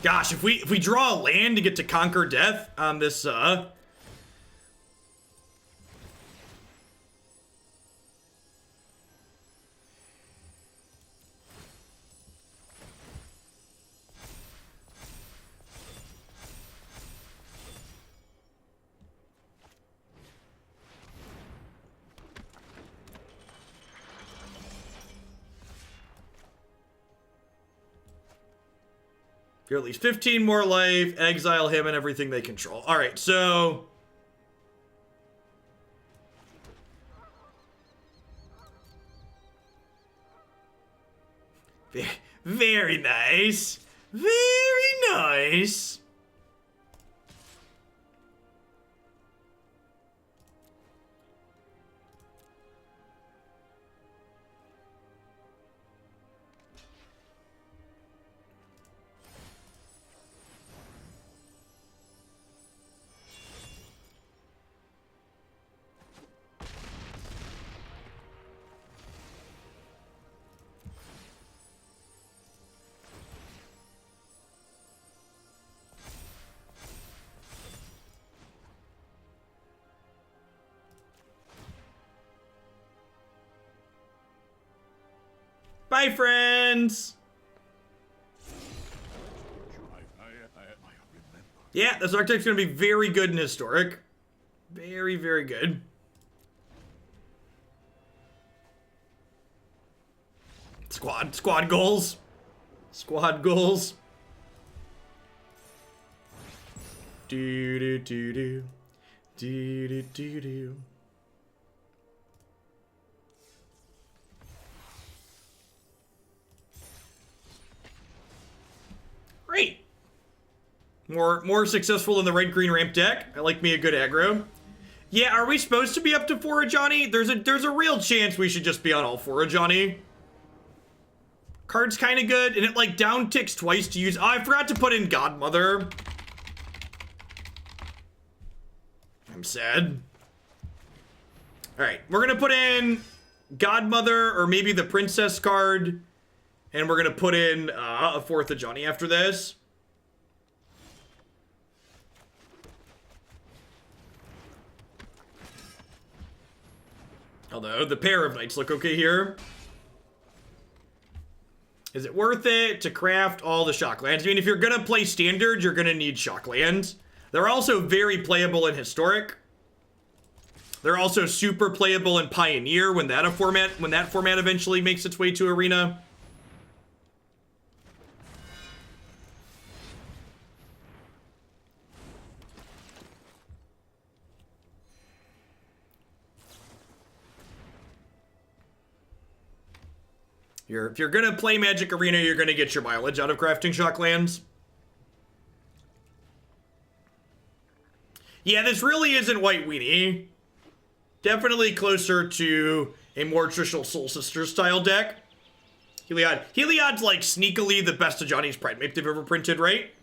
Gosh, if we draw a land to get to conquer death on this you're at least 15 more life, exile him and everything they control. All right, so very nice. Very nice. Bye, friends. Yeah, this archetype's gonna be very good in Historic. Very, very good. Squad goals. Squad goals. Do do do do. Do do do do. Great. More successful than the red-green ramp deck. I like me a good aggro. Yeah, are we supposed to be up to 4 Ajani? There's a real chance we should just be on all 4 Ajani. Card's kind of good, and it like down ticks twice to use. Oh, I forgot to put in Godmother. I'm sad. All right, we're gonna put in Godmother or maybe the Princess card, and we're gonna put in a 4th Ajani after this. Although, the pair of knights look okay here. Is it worth it to craft all the shock lands? I mean, if you're gonna play standard, you're gonna need shock lands. They're also very playable in Historic. They're also super playable in Pioneer when that format eventually makes its way to Arena. If you're gonna play Magic Arena, you're gonna get your mileage out of crafting shock lands. Yeah, this really isn't White Weenie. Definitely closer to a more traditional Soul Sister style deck. Heliod. Heliod's like sneakily the best Ajani's Pridemate they've ever printed, right?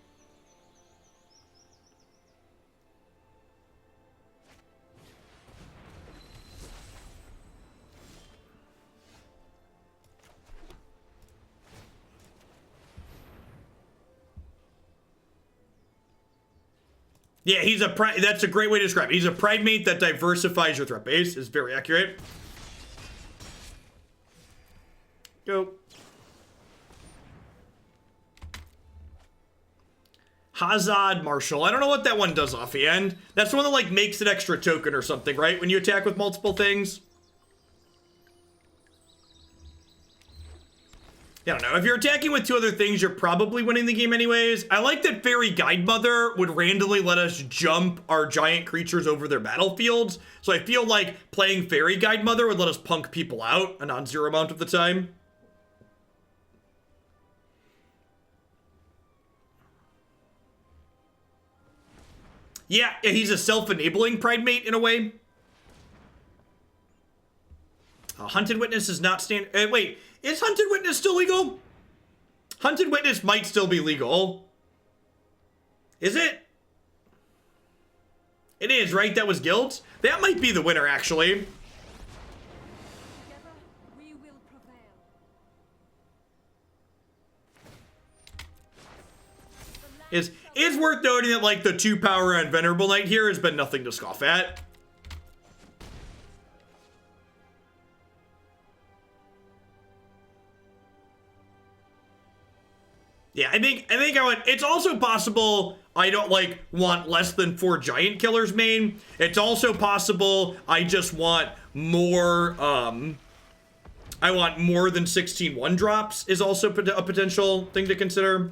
Yeah, that's a great way to describe it. He's a Pridemate that diversifies your threat base. Is very accurate. Go. Hazad Marshal. I don't know what that one does offhand. That's the one that like makes an extra token or something, right? When you attack with multiple things. I don't know. If you're attacking with 2 other things, you're probably winning the game anyways. I like that Faerie Guidemother would randomly let us jump our giant creatures over their battlefields. So I feel like playing Faerie Guidemother would let us punk people out a non-zero amount of the time. Yeah, he's a self-enabling Pridemate in a way. Hunted Witness is not wait, is Hunted Witness still legal? Hunted Witness might still be legal. Is it? It is, right? That was guilt? That might be the winner, actually. Together, we will prevail. It's worth noting that, like, the 2 power on Venerable Knight here has been nothing to scoff at. Yeah, I think I would. It's also possible I don't like want less than 4 giant killers main. It's also possible I just want more. I want more than 16 1-drops is also a potential thing to consider.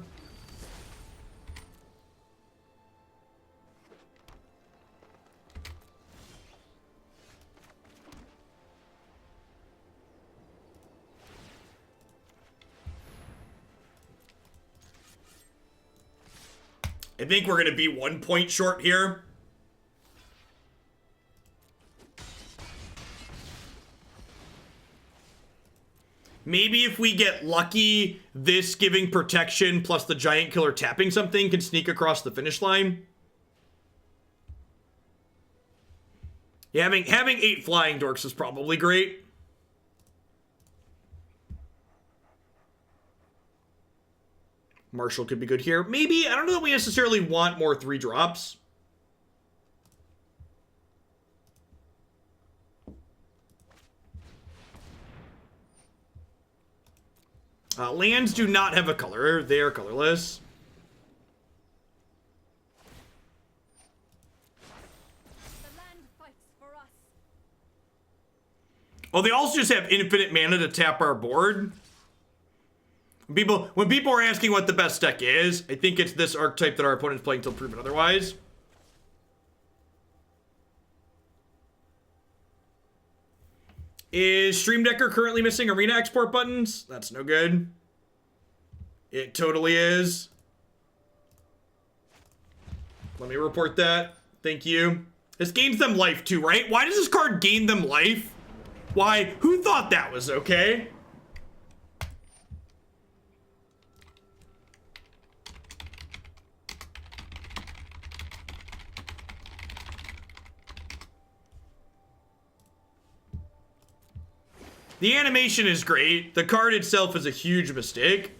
I think we're going to be 1 point short here. Maybe if we get lucky, this giving protection plus the giant killer tapping something can sneak across the finish line. Yeah, having 8 flying dorks is probably great. Marshall could be good here. Maybe, I don't know that we necessarily want more 3-drops. Lands do not have a color. They are colorless. The land fights for us. Oh, they also just have infinite mana to tap our board. When people are asking what the best deck is, I think it's this archetype that our opponent's playing until proven otherwise. Is Stream Decker currently missing arena export buttons? That's no good. It totally is. Let me report that. Thank you. This gains them life too, right? Why does this card gain them life? Why? Who thought that was okay? The animation is great. The card itself is a huge mistake.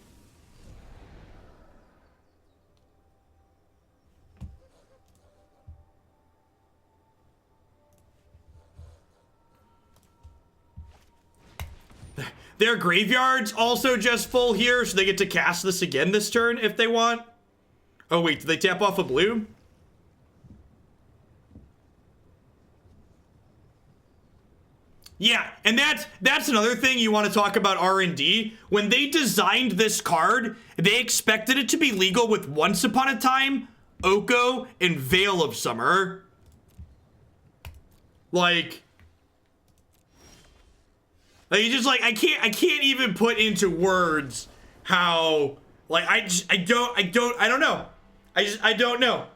Their graveyard's also just full here, so they get to cast this again this turn if they want. Oh wait, did they tap off a blue? Yeah, and that's another thing you want to talk about R&D. When they designed this card, they expected it to be legal with Once Upon a Time, Oko, and Veil of Summer. Like you just like I can't even put into words how like I don't know. I don't know.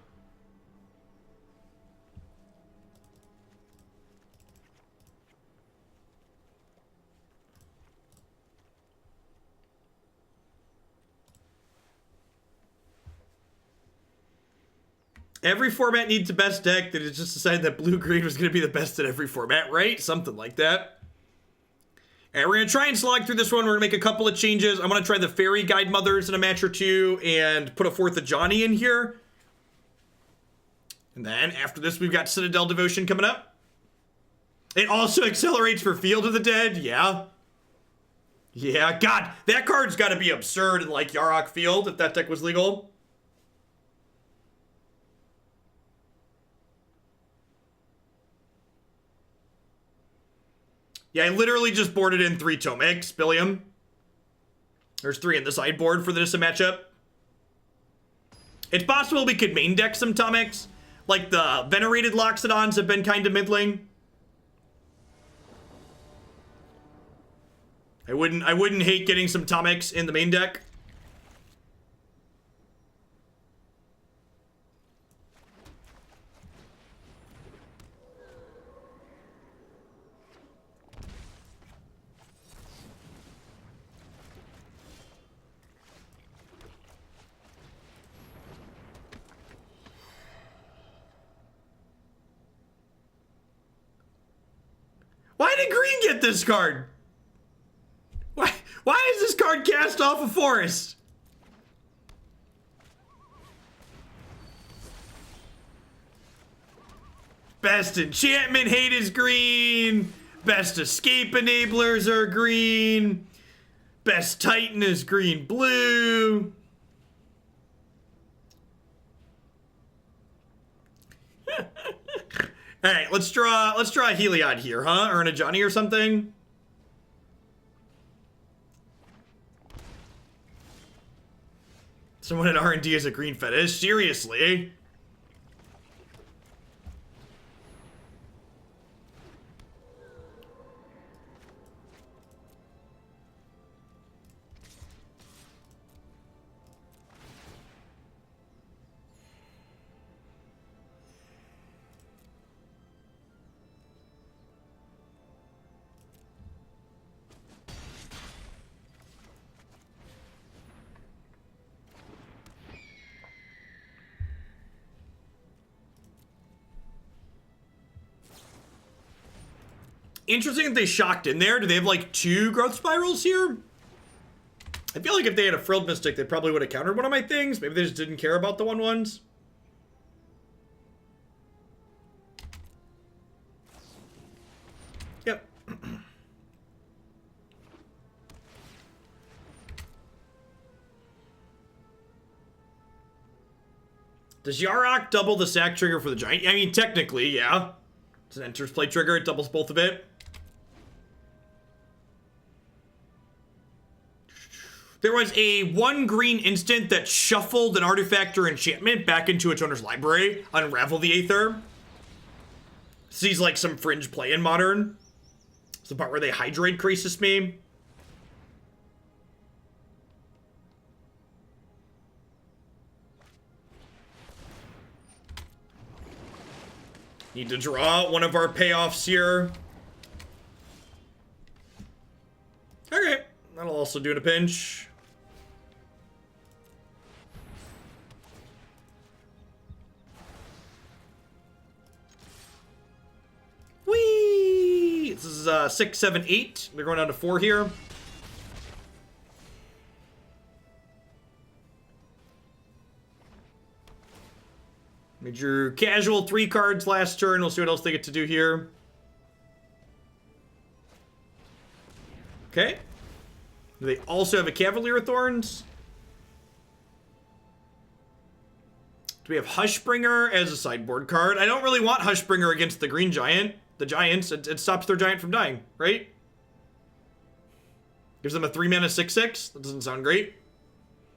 Every format needs a best deck that is just decided that blue-green was going to be the best at every format, right? Something like that. And we're going to try and slog through this one. We're going to make a couple of changes. I'm going to try the Faerie Guidemothers in a match or two and put a 4th Ajani in here. And then after this, we've got Citadel Devotion coming up. It also accelerates for Field of the Dead. Yeah. Yeah, God, that card's got to be absurd in like Yarok Field if that deck was legal. Yeah, I literally just boarded in 3 Tomiks, Billiam. There's 3 in the sideboard for this matchup. It's possible we could main deck some Tomiks. Like the Venerated Loxodons have been kind of middling. I wouldn't hate getting some Tomiks in the main deck. Why did green get this card? Why is this card cast off a forest? Best enchantment hate is green. Best escape enablers are green. Best Titan is green blue. All right, let's draw a Heliod here, huh? Or an Ajani or something. Someone at R&D is a green fetish? Seriously? Interesting that they shocked in there. Do they have like 2 growth spirals here? I feel like if they had a Frilled Mystic, they probably would have countered one of my things. Maybe they just didn't care about the 1/1s. Yep. Does Yarok double the sack trigger for the giant? I mean, technically, yeah. It's an enters play trigger. It doubles both of it. There was a 1 green instant that shuffled an artifact or enchantment back into its owner's library. Unravel the Aether. Sees like some fringe play in Modern. It's the part where they hydrate Crisis me. Need to draw one of our payoffs here. Okay, that'll also do in a pinch. Whee! This is 6, 7, 8. They're going down to 4 here. We drew casual 3 cards last turn. We'll see what else they get to do here. Okay. Do they also have a Cavalier of Thorns? Do we have Hushbringer as a sideboard card? I don't really want Hushbringer against the green giant. The giants. It stops their giant from dying, right? Gives them a 3-mana 6/6. That doesn't sound great.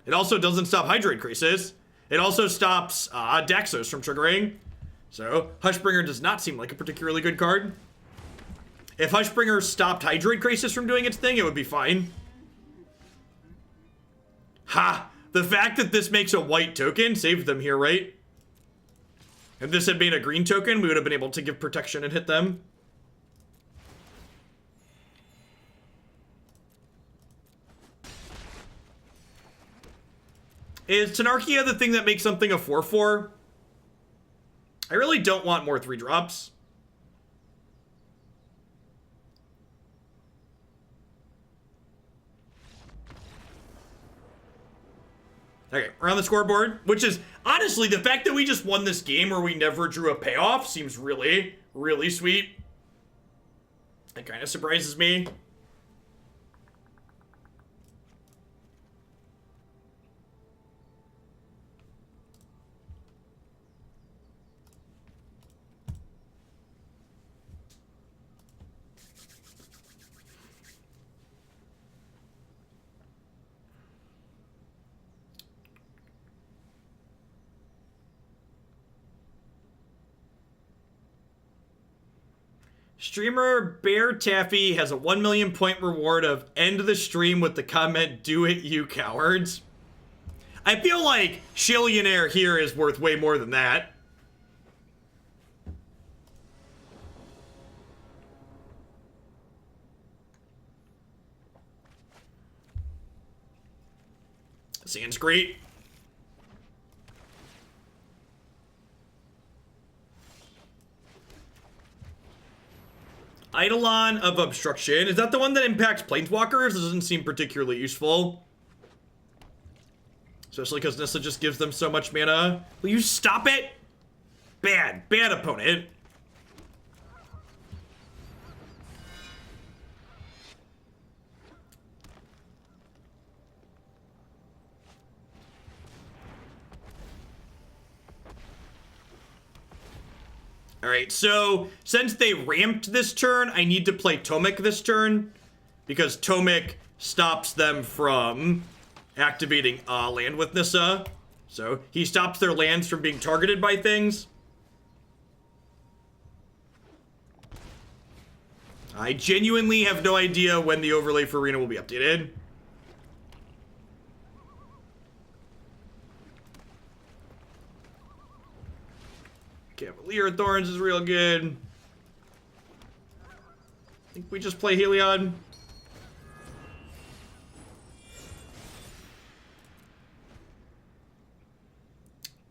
It also doesn't stop Hydrate Crisis. It also stops Daxos from triggering. So, Hushbringer does not seem like a particularly good card. If Hushbringer stopped Hydrate Crisis from doing its thing, it would be fine. Ha! The fact that this makes a white token saved them here, right? If this had been a green token, we would have been able to give protection and hit them. Is Tenarchia the thing that makes something a 4/4? I really don't want more 3-drops. Okay, we're on the scoreboard, which is, honestly, the fact that we just won this game where we never drew a payoff seems really, really sweet. It kind of surprises me. Streamer Bear Taffy has a 1 million point reward of end the stream with the comment, "Do it, you cowards." I feel like Shillionaire here is worth way more than that. Sand's great. Eidolon of Obstruction. Is that the one that impacts Planeswalkers? This doesn't seem particularly useful. Especially because Nissa just gives them so much mana. Will you stop it? Bad opponent. Alright, so since they ramped this turn, I need to play Tomik this turn, because Tomik stops them from activating land with Nissa. So he stops their lands from being targeted by things. I genuinely have no idea when the overlay for Arena will be updated. Cavalier Thorns is real good. I think we just play Heliod.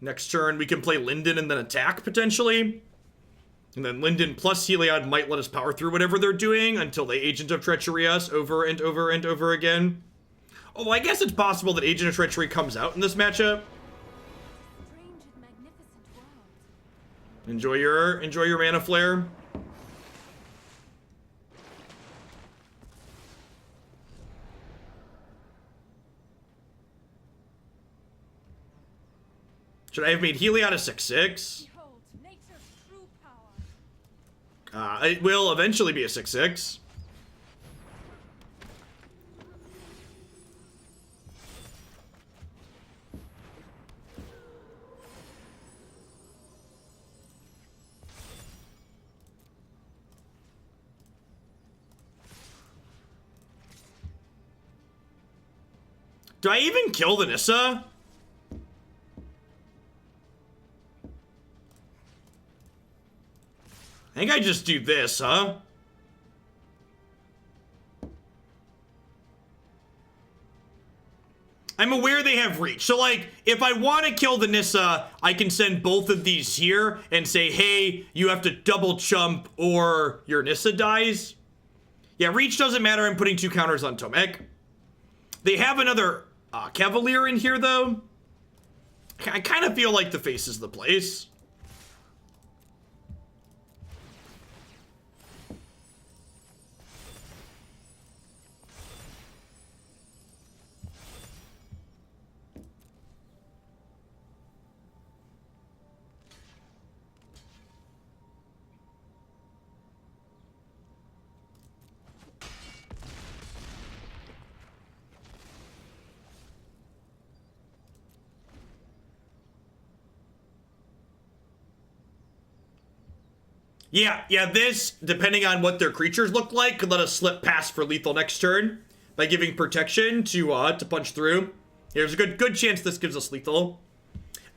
Next turn, we can play Linden and then attack, potentially. And then Linden plus Heliod might let us power through whatever they're doing until they Agent of Treachery us over and over and over again. Oh, I guess it's possible that Agent of Treachery comes out in this matchup. Strange and magnificent world. Enjoy your mana flare. Should I have made Heliod a 6/6? Behold, nature's true power. It will eventually be a 6/6. Do I even kill the Nissa? I think I just do this, huh? I'm aware they have reach. So, like, if I want to kill the Nissa, I can send both of these here and say, hey, you have to double chump or your Nissa dies. Yeah, reach doesn't matter. I'm putting 2 counters on Tomik. They have another Cavalier in here, though. I kind of feel like the face is the place. Yeah, this, depending on what their creatures look like, could let us slip past for lethal next turn by giving protection to punch through. There's a good chance this gives us lethal.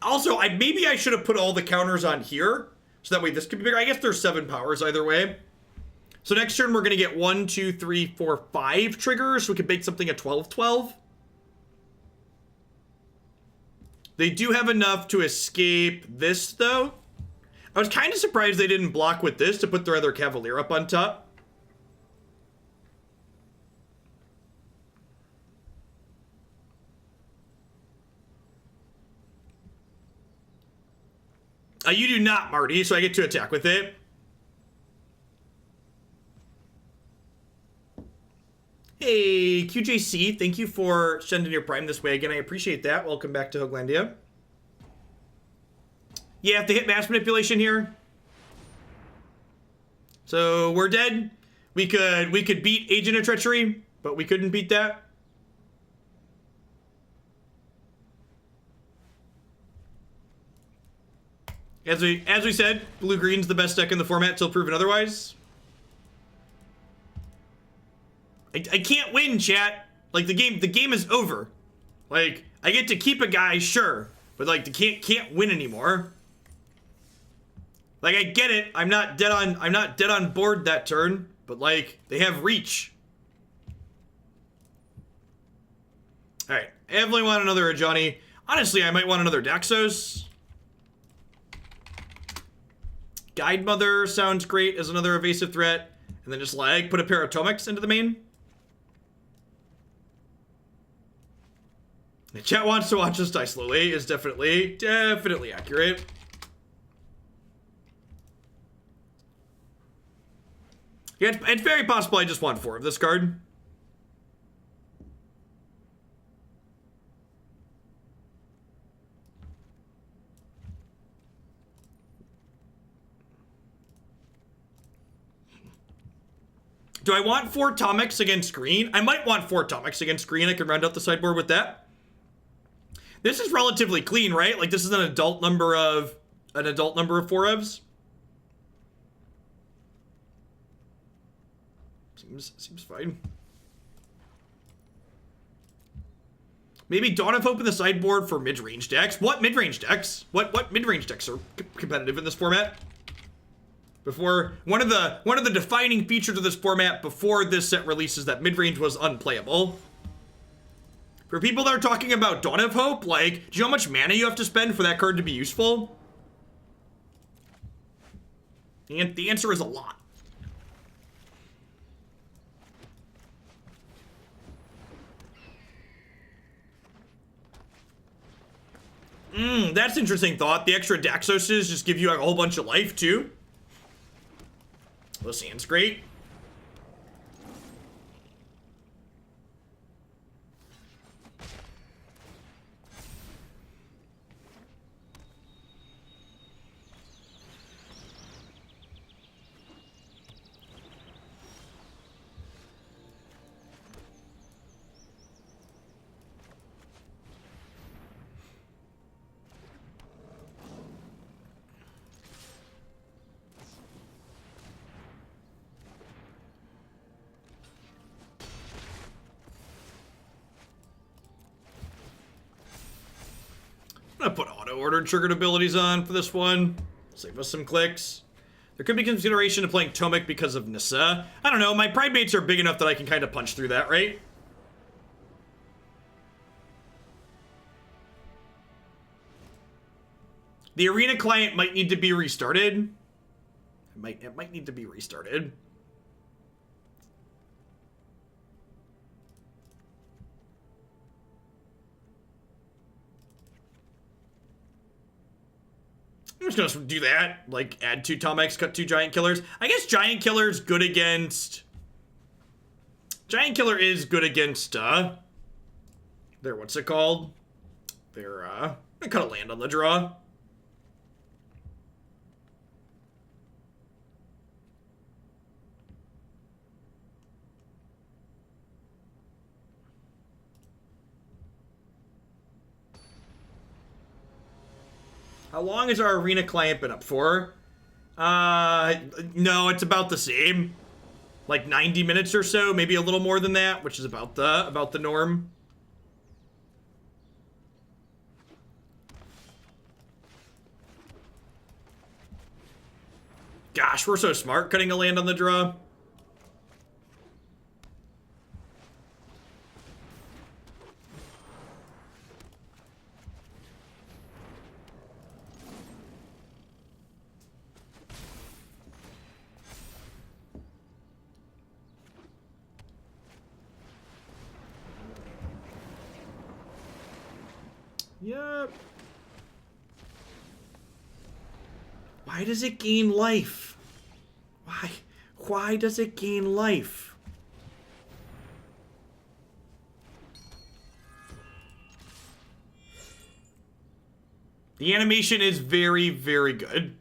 Also, maybe I should have put all the counters on here, so that way this could be bigger. I guess there's 7 powers either way. So next turn, we're going to get 1, 2, 3, 4, 5 triggers, so we can make something a 12/12. They do have enough to escape this, though. I was kind of surprised they didn't block with this to put their other Cavalier up on top. You do not, Marty, so I get to attack with it. Hey, QJC, thank you for sending your Prime this way again. I appreciate that. Welcome back to Hooglandia. Yeah, have to hit mass manipulation here. So we're dead. We could beat Agent of Treachery, but we couldn't beat that. As we said, blue-green's the best deck in the format till proven otherwise. I can't win, chat. Like, the game is over. Like, I get to keep a guy, sure, but like, the can't win anymore. Like, I get it. I'm not dead on board that turn, but like, they have reach. All right, I definitely want another Ajani. Honestly, I might want another Daxos. Guidemother sounds great as another evasive threat. And then just like, put a pair of Tomiks into the main. The chat wants to watch us die slowly is definitely accurate. Yeah, it's very possible I just want 4 of this card. Do I want 4 Tomiks against green? I might want 4 Tomiks against green. I can round out the sideboard with that. This is relatively clean, right? Like, this is an adult number of 4 ofs. Seems fine. Maybe Dawn of Hope in the sideboard for mid-range decks. What mid-range decks? What mid-range decks are competitive in this format? Before one of the defining features of this format before this set releases that mid-range was unplayable. For people that are talking about Dawn of Hope, like, do you know how much mana you have to spend for that card to be useful? And the answer is a lot. That's an interesting thought. The extra Daxoses just give you a whole bunch of life, too. Lucian's great. I'm gonna put auto-ordered triggered abilities on for this one. Save us some clicks. There could be consideration to playing Tomik because of Nissa. I don't know, my Pridemates are big enough that I can kind of punch through that, right? The arena client might need to be restarted. It might need to be restarted. I'm just gonna do that. Like, add 2 Tomiks, cut 2 Giant Killers. I guess Giant Killer's good against... Giant Killer is good against, what's it called? I'm gonna cut a land on the draw. How long has our arena client been up for? No, it's about the same. Like 90 minutes or so, maybe a little more than that, which is about the norm. Gosh, we're so smart cutting a land on the draw. Yep. Why does it gain life? Why does it gain life? The animation is very, very good.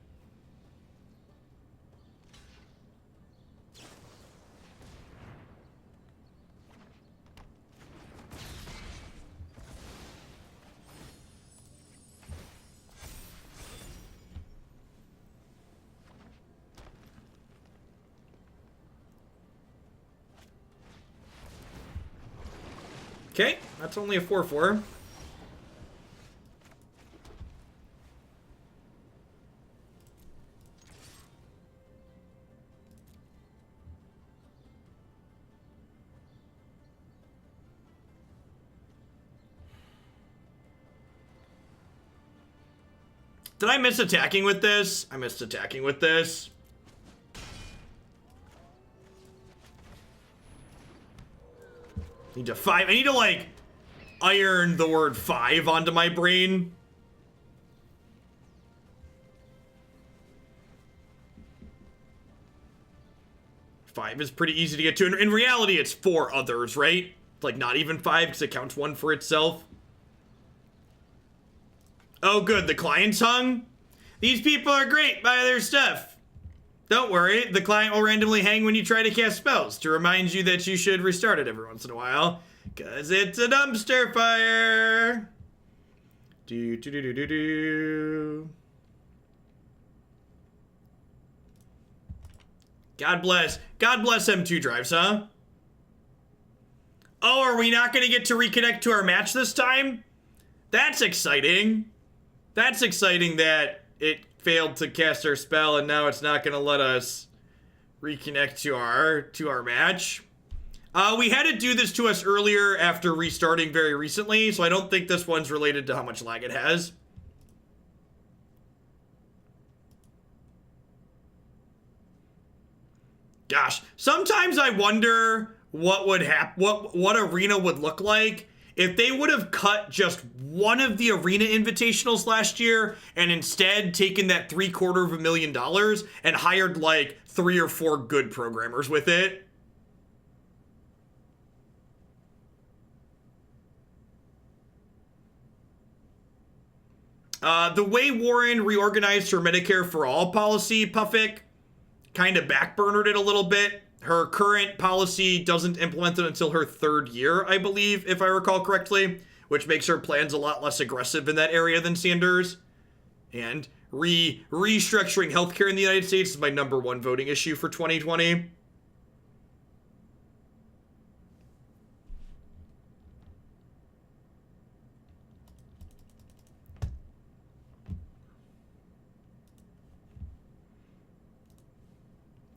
Okay, that's only a 4/4. Did I miss attacking with this? I missed attacking with this. Need to 5. I need to, like, iron the word 5 onto my brain. Five is pretty easy to get to. In reality, it's 4 others, right? Like, not even 5, because it counts 1 for itself. Oh, good. The client's hung? These people are great. Buy their stuff. Don't worry. The client will randomly hang when you try to cast spells to remind you that you should restart it every once in a while. Because it's a dumpster fire. Do. God bless. God bless M2 drives, huh? Oh, are we not going to get to reconnect to our match this time? That's exciting. That's exciting that it failed to cast our spell and now it's not going to let us reconnect to our match. We had to do this to us earlier after restarting very recently, so I don't think this one's related to how much lag it has. Gosh, sometimes I wonder what would happen, what arena would look like if they would have cut just one of the arena invitationals last year and instead taken that $750,000 and hired like 3 or 4 good programmers with it. The way Warren reorganized her Medicare for All policy, Puffick, kind of backburnered it a little bit. Her current policy doesn't implement it until her 3rd year, I believe, if I recall correctly, which makes her plans a lot less aggressive in that area than Sanders. And restructuring healthcare in the United States is my #1 voting issue for 2020.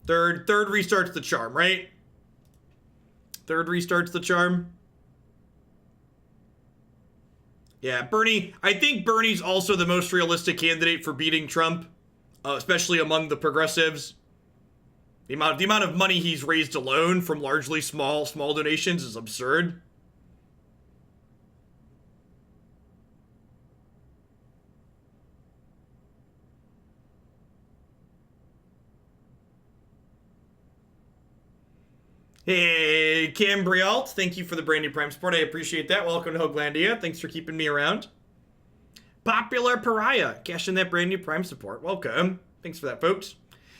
Third restarts the charm, right? Third restarts the charm. Yeah, Bernie. I think Bernie's also the most realistic candidate for beating Trump, especially among the progressives. The amount of money he's raised alone from largely small donations is absurd. Hey, Cambrialt, thank you for the brand new Prime support. I appreciate that. Welcome to Hoaglandia. Thanks for keeping me around. Popular Pariah, cash in that brand new Prime support. Welcome. Thanks for that, folks.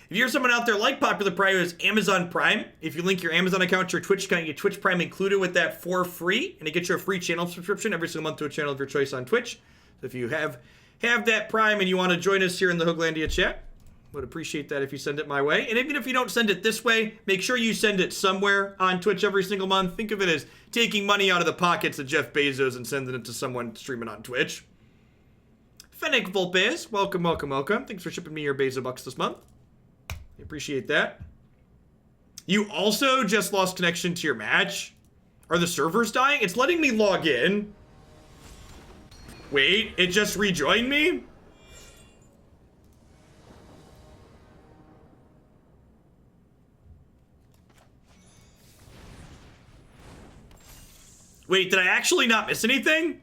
If you're someone out there like Popular Pariah who has Amazon Prime, if you link your Amazon account to your Twitch account, you get Twitch Prime included with that for free, and it gets you a free channel subscription every single month to a channel of your choice on Twitch. So if you have that Prime and you want to join us here in the Hoaglandia chat, would appreciate that if you send it my way. And even if you don't send it this way, make sure you send it somewhere on Twitch every single month. Think of it as taking money out of the pockets of Jeff Bezos and sending it to someone streaming on Twitch. Fennec Volpez, welcome. Thanks for shipping me your Bezo bucks this month. I appreciate that. You also just lost connection to your match. Are the servers dying? It's letting me log in. Wait, it just rejoined me? Wait, did I actually not miss anything?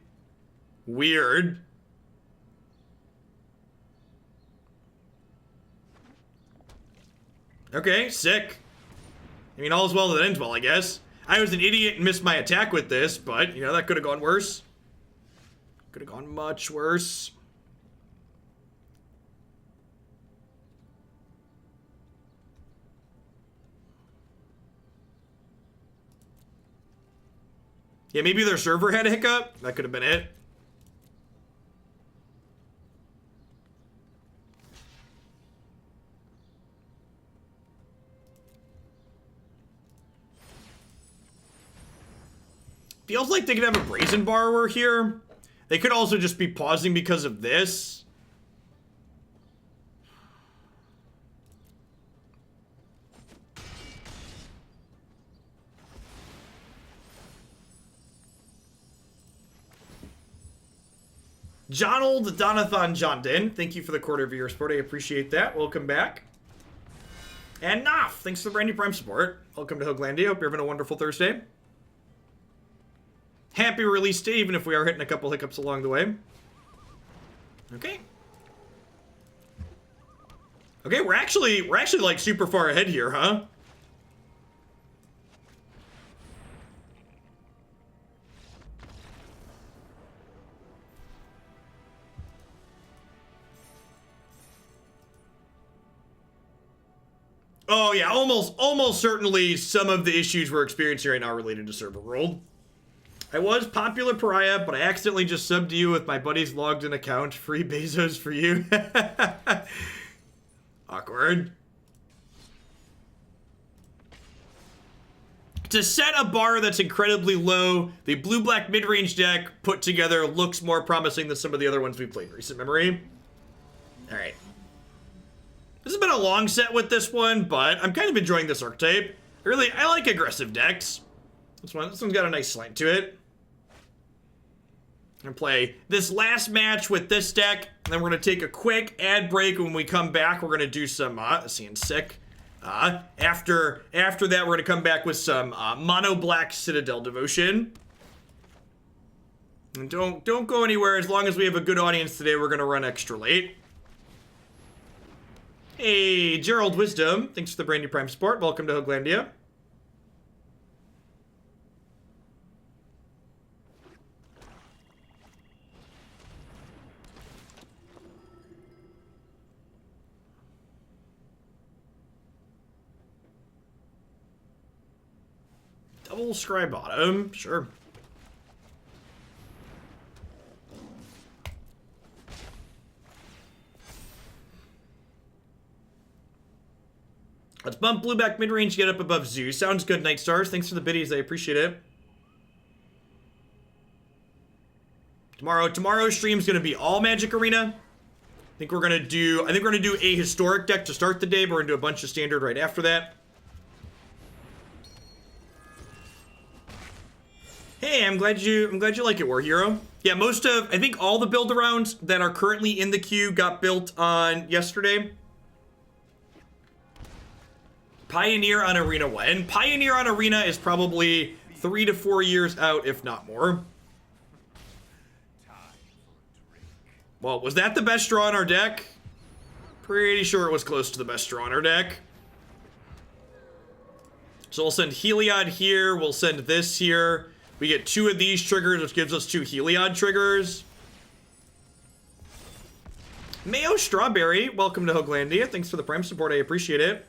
Weird. Okay, sick. I mean, all's well that ends well, I guess. I was an idiot and missed my attack with this, but, you know, that could have gone worse. Could have gone much worse. Yeah, maybe their server had a hiccup. That could have been it. Feels like they could have a Brazen Borrower here. They could also just be pausing because of this. Jonold Donathan Jondin, thank you for the quarter of your support. I appreciate that. Welcome back. And Naf, thanks for the brand new Prime support. Welcome to Hoaglandia. Hope you're having a wonderful Thursday. Happy release day, even if we are hitting a couple hiccups along the way. Okay. Okay, we're actually like super far ahead here, huh? Oh yeah, almost certainly some of the issues we're experiencing right now are related to server world. I was popular pariah, but I accidentally just subbed to you with my buddy's logged in account. Free Bezos for you. Awkward. To set a bar that's incredibly low, the blue-black mid-range deck put together looks more promising than some of the other ones we played in recent memory. Alright. This has been a long set with this one, but I'm kind of enjoying this archetype. I like aggressive decks. This one's got a nice slant to it. I'm gonna play this last match with this deck, and then we're gonna take a quick ad break. When we come back, we're gonna do some, seeing sick. After that, we're gonna come back with some mono black Citadel Devotion. And don't go anywhere. As long as we have a good audience today, we're gonna run extra late. Hey, Gerald Wisdom, thanks for the brand new Prime support. Welcome to Hoaglandia. Double Scribe Bottom, sure. Let's bump Blueback midrange, get up above Zoo. Sounds good, Night Stars. Thanks for the biddies, I appreciate it. Tomorrow's stream's gonna be all Magic Arena. I think we're gonna do a historic deck to start the day, but we're gonna do a bunch of standard right after that. Hey, I'm glad you like it, War Hero. Yeah, I think all the build arounds that are currently in the queue got built on yesterday. Pioneer on Arena 1. Pioneer on Arena is probably 3 to 4 years out, if not more. Well, was that the best draw in our deck? Pretty sure it was close to the best draw in our deck. So we'll send Heliod here. We'll send this here. We get 2 of these triggers, which gives us 2 Heliod triggers. Mayo Strawberry, welcome to Hoaglandia. Thanks for the Prime support, I appreciate it.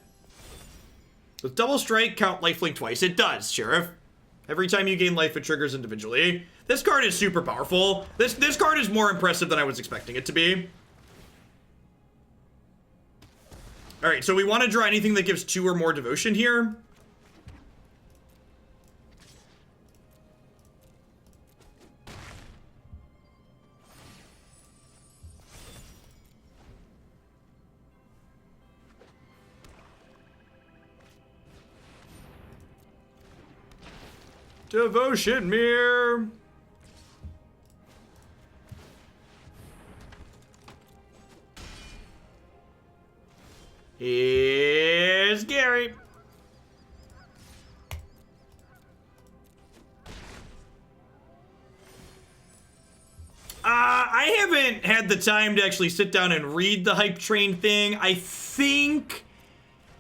With Double Strike, count lifelink twice. It does, Sheriff. Every time you gain life, it triggers individually. This card is super powerful. This card is more impressive than I was expecting it to be. Alright, so we want to draw anything that gives 2 or more devotion here. Devotion Mirror. Here's Gary. I haven't had the time to actually sit down and read the hype train thing. I think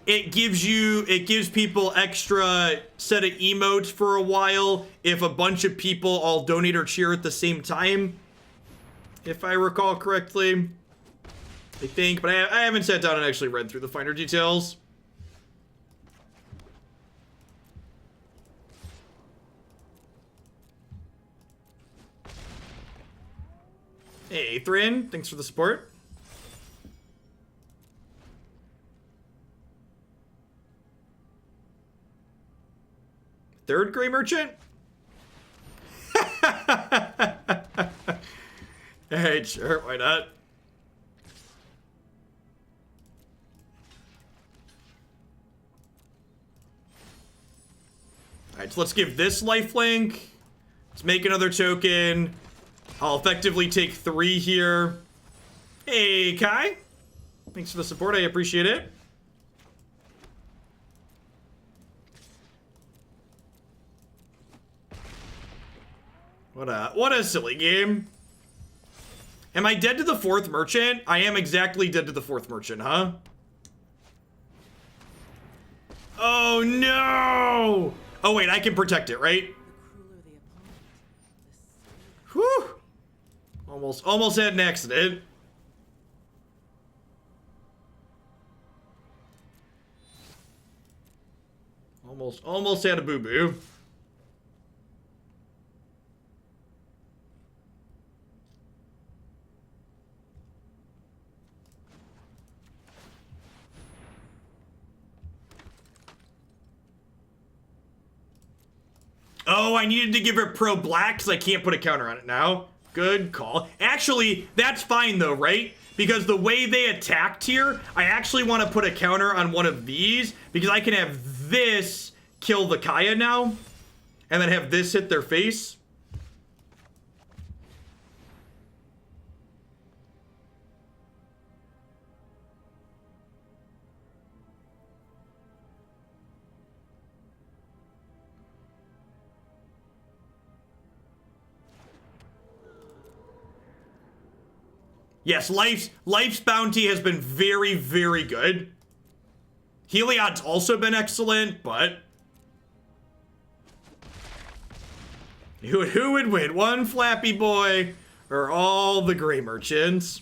it gives people extra set of emotes for a while if a bunch of people all donate or cheer at the same time, if I recall correctly. I think, but I haven't sat down and actually read through the finer details. Hey, Thrin, thanks for the support. Third Gray Merchant? Alright, sure, why not? Alright, so let's give this lifelink. Let's make another token. I'll effectively take 3 here. Hey, Kai. Thanks for the support, I appreciate it. What a silly game. Am I dead to the 4th merchant? I am exactly dead to the 4th merchant, huh? Oh no! Oh wait, I can protect it, right? Whew! Almost had an accident. Almost had a boo-boo. Oh, I needed to give her pro black because I can't put a counter on it now. Good call. Actually, that's fine though, right? Because the way they attacked here, I actually want to put a counter on one of these because I can have this kill the Kaya now and then have this hit their face. Yes, Life's bounty has been very, very good. Heliod's also been excellent, but who would win? One Flappy Boy or all the Gray Merchants?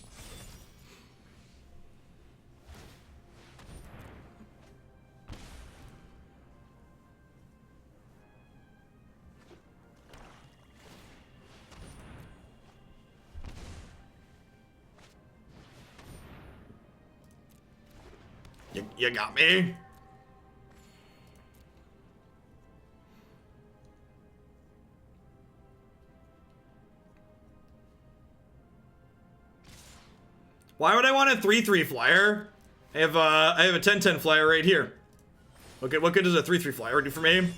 You got me. Why would I want a 3/3 flyer? I have a 10/10 flyer right here. Okay, what good does a 3/3 flyer do for me?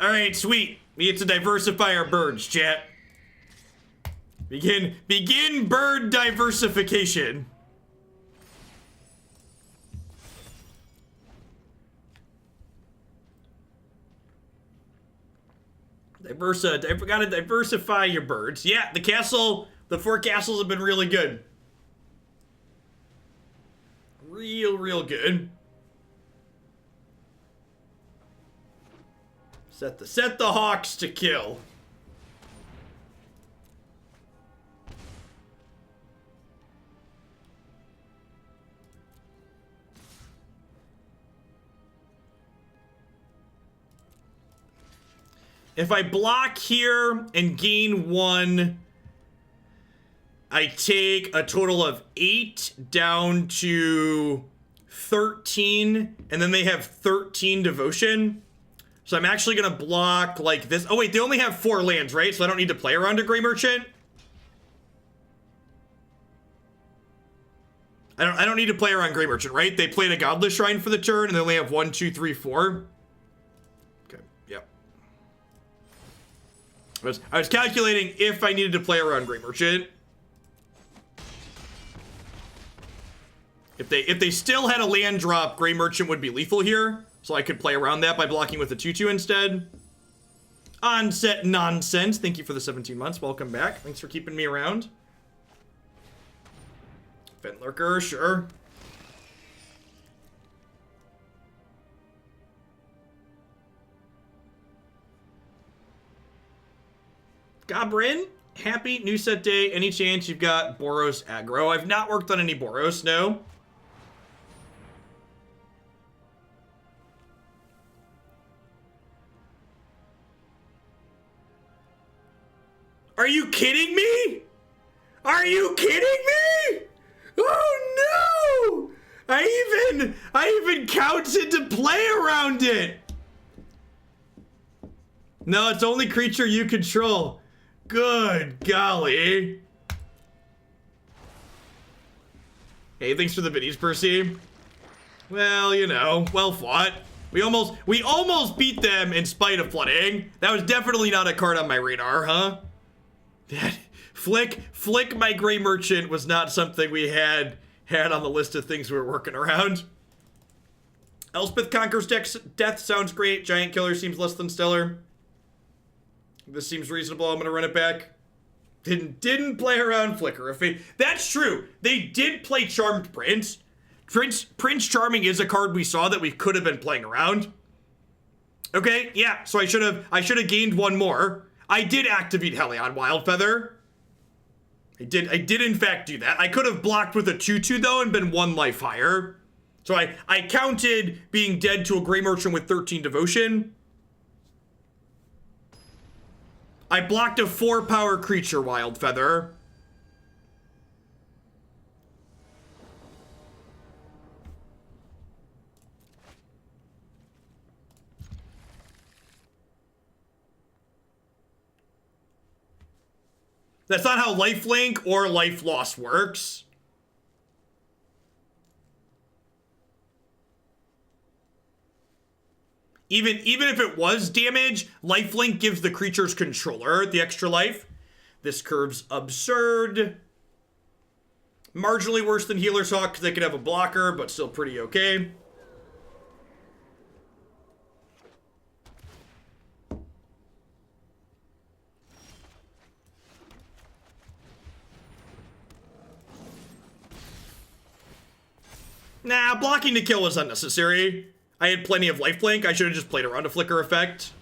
Alright, sweet. We get to diversify our birds, chat. Begin bird diversification. Gotta diversify your birds. Yeah, the 4 castles have been really good. Real good. Set the hawks to kill. If I block here and gain 1, I take a total of 8 down to 13, and then they have 13 devotion. So I'm actually gonna block like this. Oh wait, they only have 4 lands, right? So I don't need to play around a Gray Merchant. I don't need to play around Gray Merchant, right? They played a Godless Shrine for the turn, and they only have 1, 2, 3, 4. Okay, yep. I was calculating if I needed to play around Gray Merchant. If they still had a land drop, Gray Merchant would be lethal here. So I could play around that by blocking with a 2/2 instead. Onset nonsense. Thank you for the 17 months. Welcome back. Thanks for keeping me around. Fenlurker, sure. Gobrin, happy new set day. Any chance you've got Boros aggro? I've not worked on any Boros, no. Are you kidding me? Are you kidding me? Oh no! I even counted to play around it. No, it's only creature you control. Good golly. Hey, thanks for the biddies, Percy. Well, you know, well fought. We almost beat them in spite of flooding. That was definitely not a card on my radar, huh? That flick my gray merchant was not something we had on the list of things we were working around. Elspeth conquers death sounds great. Giant killer seems less than stellar. This seems reasonable. I'm gonna run it back. Didn't play around Flicker of Fate. That's true. They did play Charmed Prince. Prince Charming is a card we saw that we could have been playing around. Okay, yeah. So I should have gained one more. I did activate Heliod Wildfeather. I did in fact do that. I could have blocked with a 2/2 though and been 1 life higher. So I counted being dead to a Gray Merchant with 13 Devotion. I blocked a 4-power creature, Wildfeather. That's not how lifelink or life loss works. Even if it was damage, lifelink gives the creature's controller the extra life. This curve's absurd. Marginally worse than Healer's Hawk because they could have a blocker, but still pretty okay. Nah, blocking to kill was unnecessary. I had plenty of lifelink. I should have just played around a flicker effect.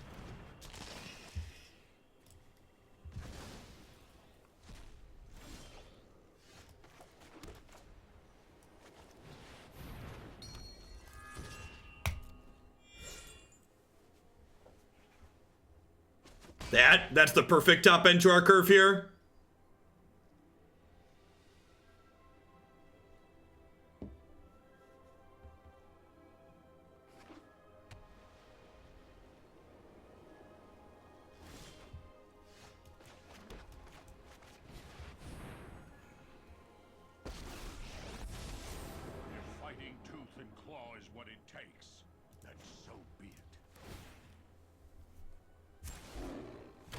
That's the perfect top end to our curve here.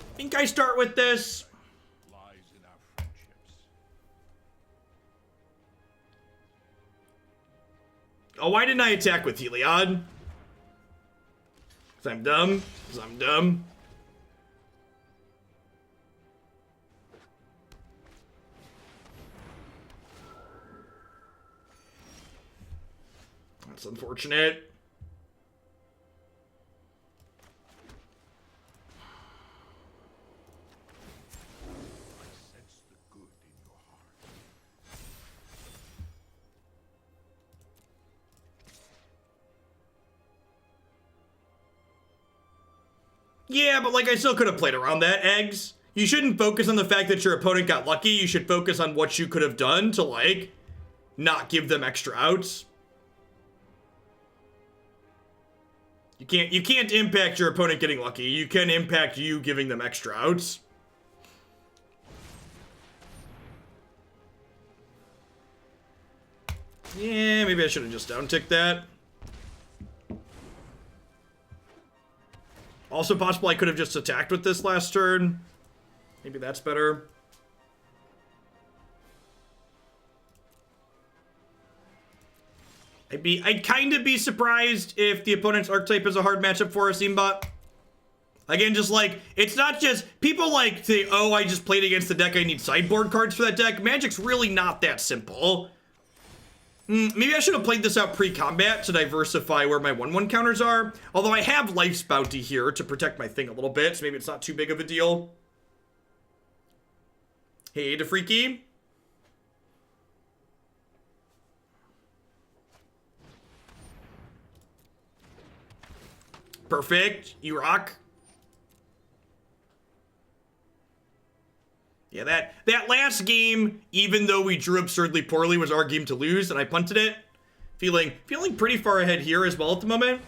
I think I start with this. Lies in our friendships. Oh, why didn't I attack with Heliod? Because I'm dumb. Because I'm dumb. That's unfortunate. Yeah, but like I still could have played around that, Eggs. You shouldn't focus on the fact that your opponent got lucky. You should focus on what you could have done to, like, not give them extra outs. You can't impact your opponent getting lucky. You can impact you giving them extra outs. Yeah, maybe I should have just down-ticked that. Also possible I could have just attacked with this last turn. Maybe that's better. I'd kind of be surprised if the opponent's archetype is a hard matchup for us, Eambot. Again, just like, it's not just, people like say, oh, I just played against the deck, I need sideboard cards for that deck. Magic's really not that simple. Maybe I should have played this out pre-combat to diversify where my 1/1 counters are. Although I have Life's Bounty here to protect my thing a little bit, so maybe it's not too big of a deal. Hey, DeFreaky. Perfect. You rock. Yeah, that last game, even though we drew absurdly poorly, was our game to lose, and I punted it. Feeling pretty far ahead here as well at the moment.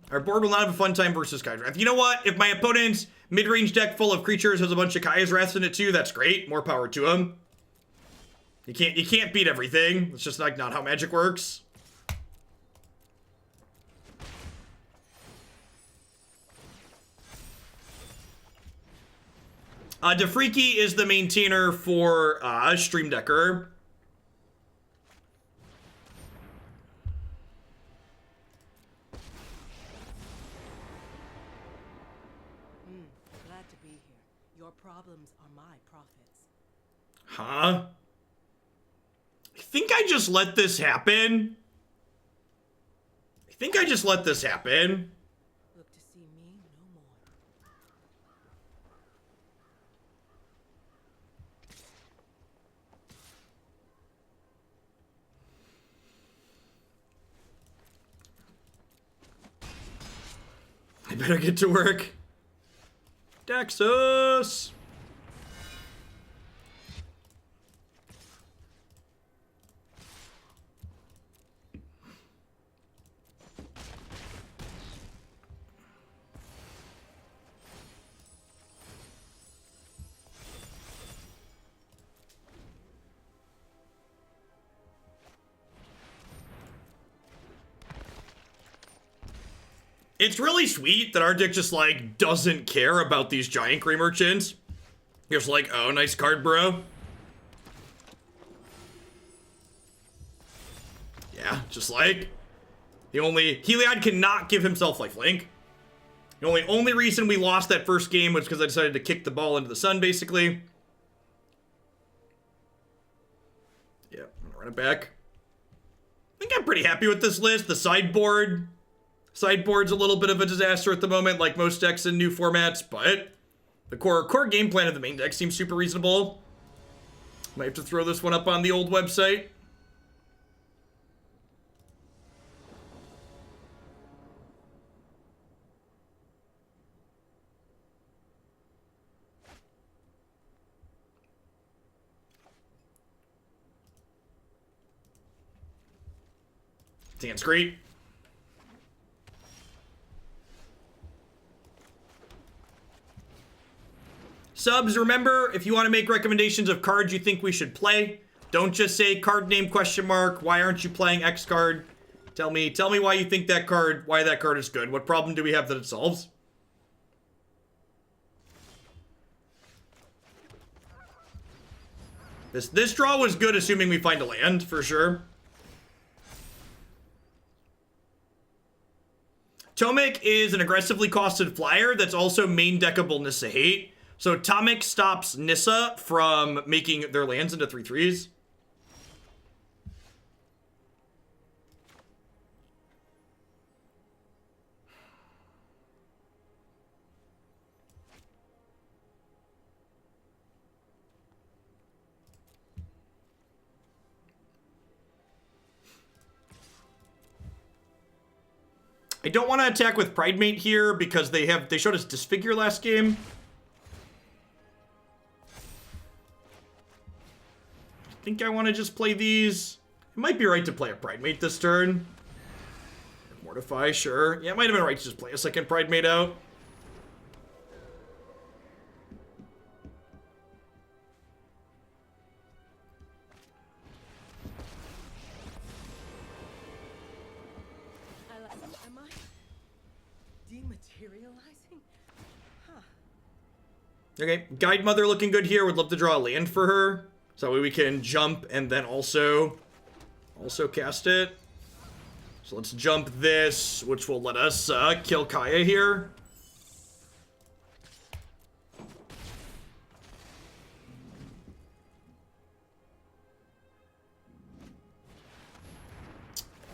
Our board will not have a fun time versus Kai's Wrath. You know what? If my opponent's mid-range deck full of creatures has a bunch of Kai's Wraths in it too, that's great. More power to him. You can't beat everything. It's just like not how Magic works. DeFreaky is the maintainer for Stream Decker. Glad to be here. Your problems are my profits. Huh? I think I just let this happen. Look to see me no more. I better get to work. Daxos! It's really sweet that our deck just, like, doesn't care about these giant Grey Merchants. Just like, oh, nice card, bro. Yeah, just like... Heliod cannot give himself lifelink. The only reason we lost that first game was because I decided to kick the ball into the sun, basically. Yeah, I'm gonna run it back. I think I'm pretty happy with this list. The sideboard... Sideboard's a little bit of a disaster at the moment, like most decks in new formats, but the core game plan of the main deck seems super reasonable. Might have to throw this one up on the old website. Dance great. Subs, remember, if you want to make recommendations of cards you think we should play, don't just say card name question mark, why aren't you playing X card? Tell me why you think why that card is good. What problem do we have that it solves? This draw was good, assuming we find a land, for sure. Tomik is an aggressively costed flyer that's also main deckable Nissa Hate. So Tomik stops Nissa from making their lands into 3/3s. I don't want to attack with Pridemate here because they showed us Disfigure last game. I think I want to just play these. It might be right to play a Pridemate this turn. Mortify, sure. Yeah, it might have been right to just play a second Pridemate out. Am I dematerializing? Huh. Okay, Guidemother looking good here. Would love to draw a land for her. So that way we can jump and then also cast it. So let's jump this, which will let us kill Kaya here.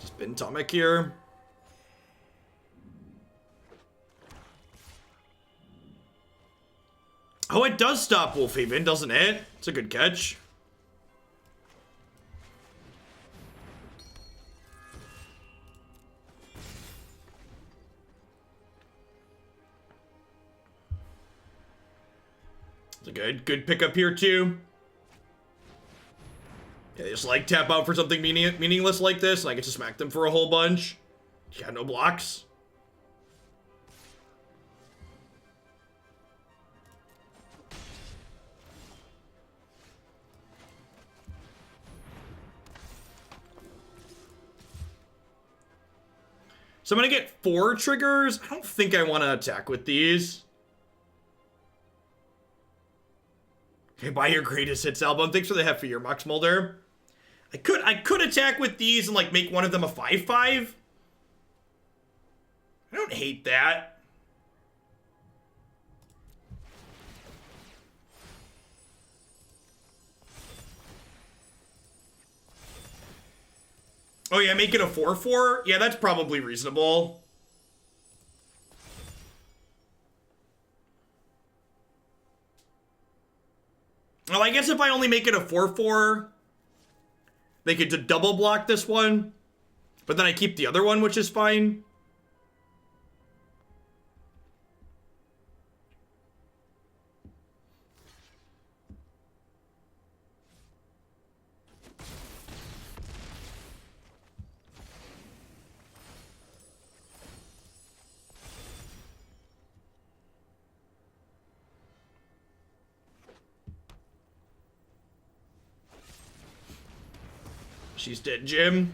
Spin Tomik here. Oh, it does stop Wolfhaven, doesn't it? It's a good catch. It's a good pickup here too. Yeah, they just like tap out for something meaningless like this, and I get to smack them for a whole bunch. You got no blocks. So I'm gonna get 4 triggers. I don't think I want to attack with these. Okay, buy your greatest hits album. Thanks for the hefty earmuffs, Mulder. I could attack with these and like make one of them a 5/5. I don't hate that. Oh yeah, make it a 4/4? Yeah, that's probably reasonable. Well, I guess if I only make it a 4/4, they could double block this one. But then I keep the other one, which is fine. She's dead, Jim.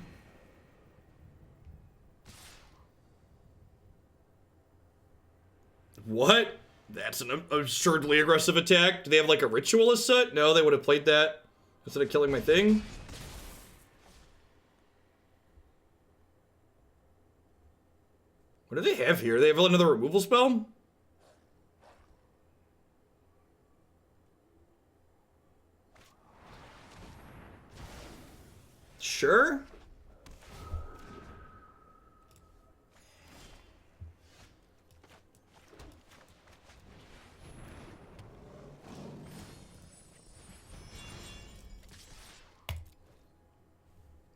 What? That's an absurdly aggressive attack. Do they have like a ritualist set? No, they would have played that instead of killing my thing. What do they have here? They have another removal spell? Sure.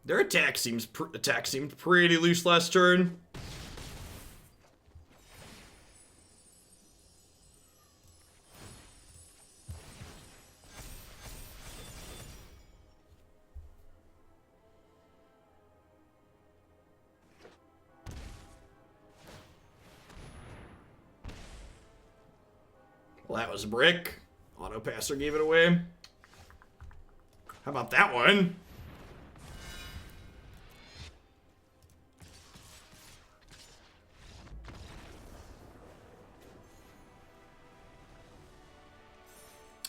Their attack seemed pretty loose last turn. Well, that was a brick. Auto passer gave it away. How about that one?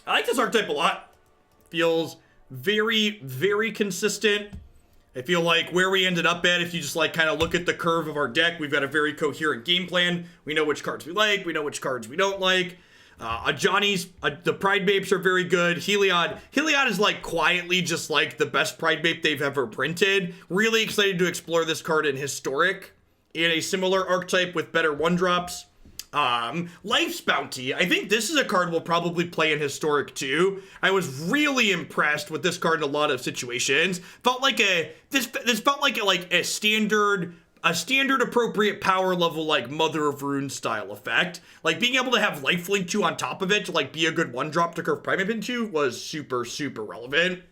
I like this archetype a lot. Feels very, very consistent. I feel like where we ended up at, if you just like kind of look at the curve of our deck, we've got a very coherent game plan. We know which cards we like. We know which cards we don't like. Ajani's, the Pridemates are very good. Heliod is like quietly just like the best Pridemate they've ever printed. Really excited to explore this card in Historic in a similar archetype with better 1-drops. Life's Bounty. I think this is a card we'll probably play in Historic too. I was really impressed with this card in a lot of situations. Felt like this felt like a standard appropriate power level like Mother of Rune style effect. Like being able to have lifelink 2 on top of it to like be a good 1-drop to curve Pridemate into was super, super relevant.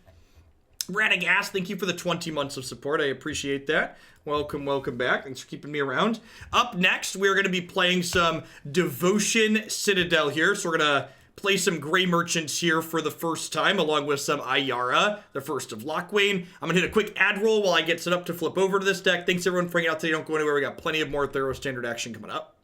Radagast, thank you for the 20 months of support. I appreciate that. Welcome back. Thanks for keeping me around. Up next, we're going to be playing some Devotion Citadel here. So we're going to play some Gray Merchants here for the first time, along with some Ayara, the first of Lockwane. I'm going to hit a quick ad roll while I get set up to flip over to this deck. Thanks everyone for hanging out today. Don't go anywhere. We got plenty of more thorough standard action coming up.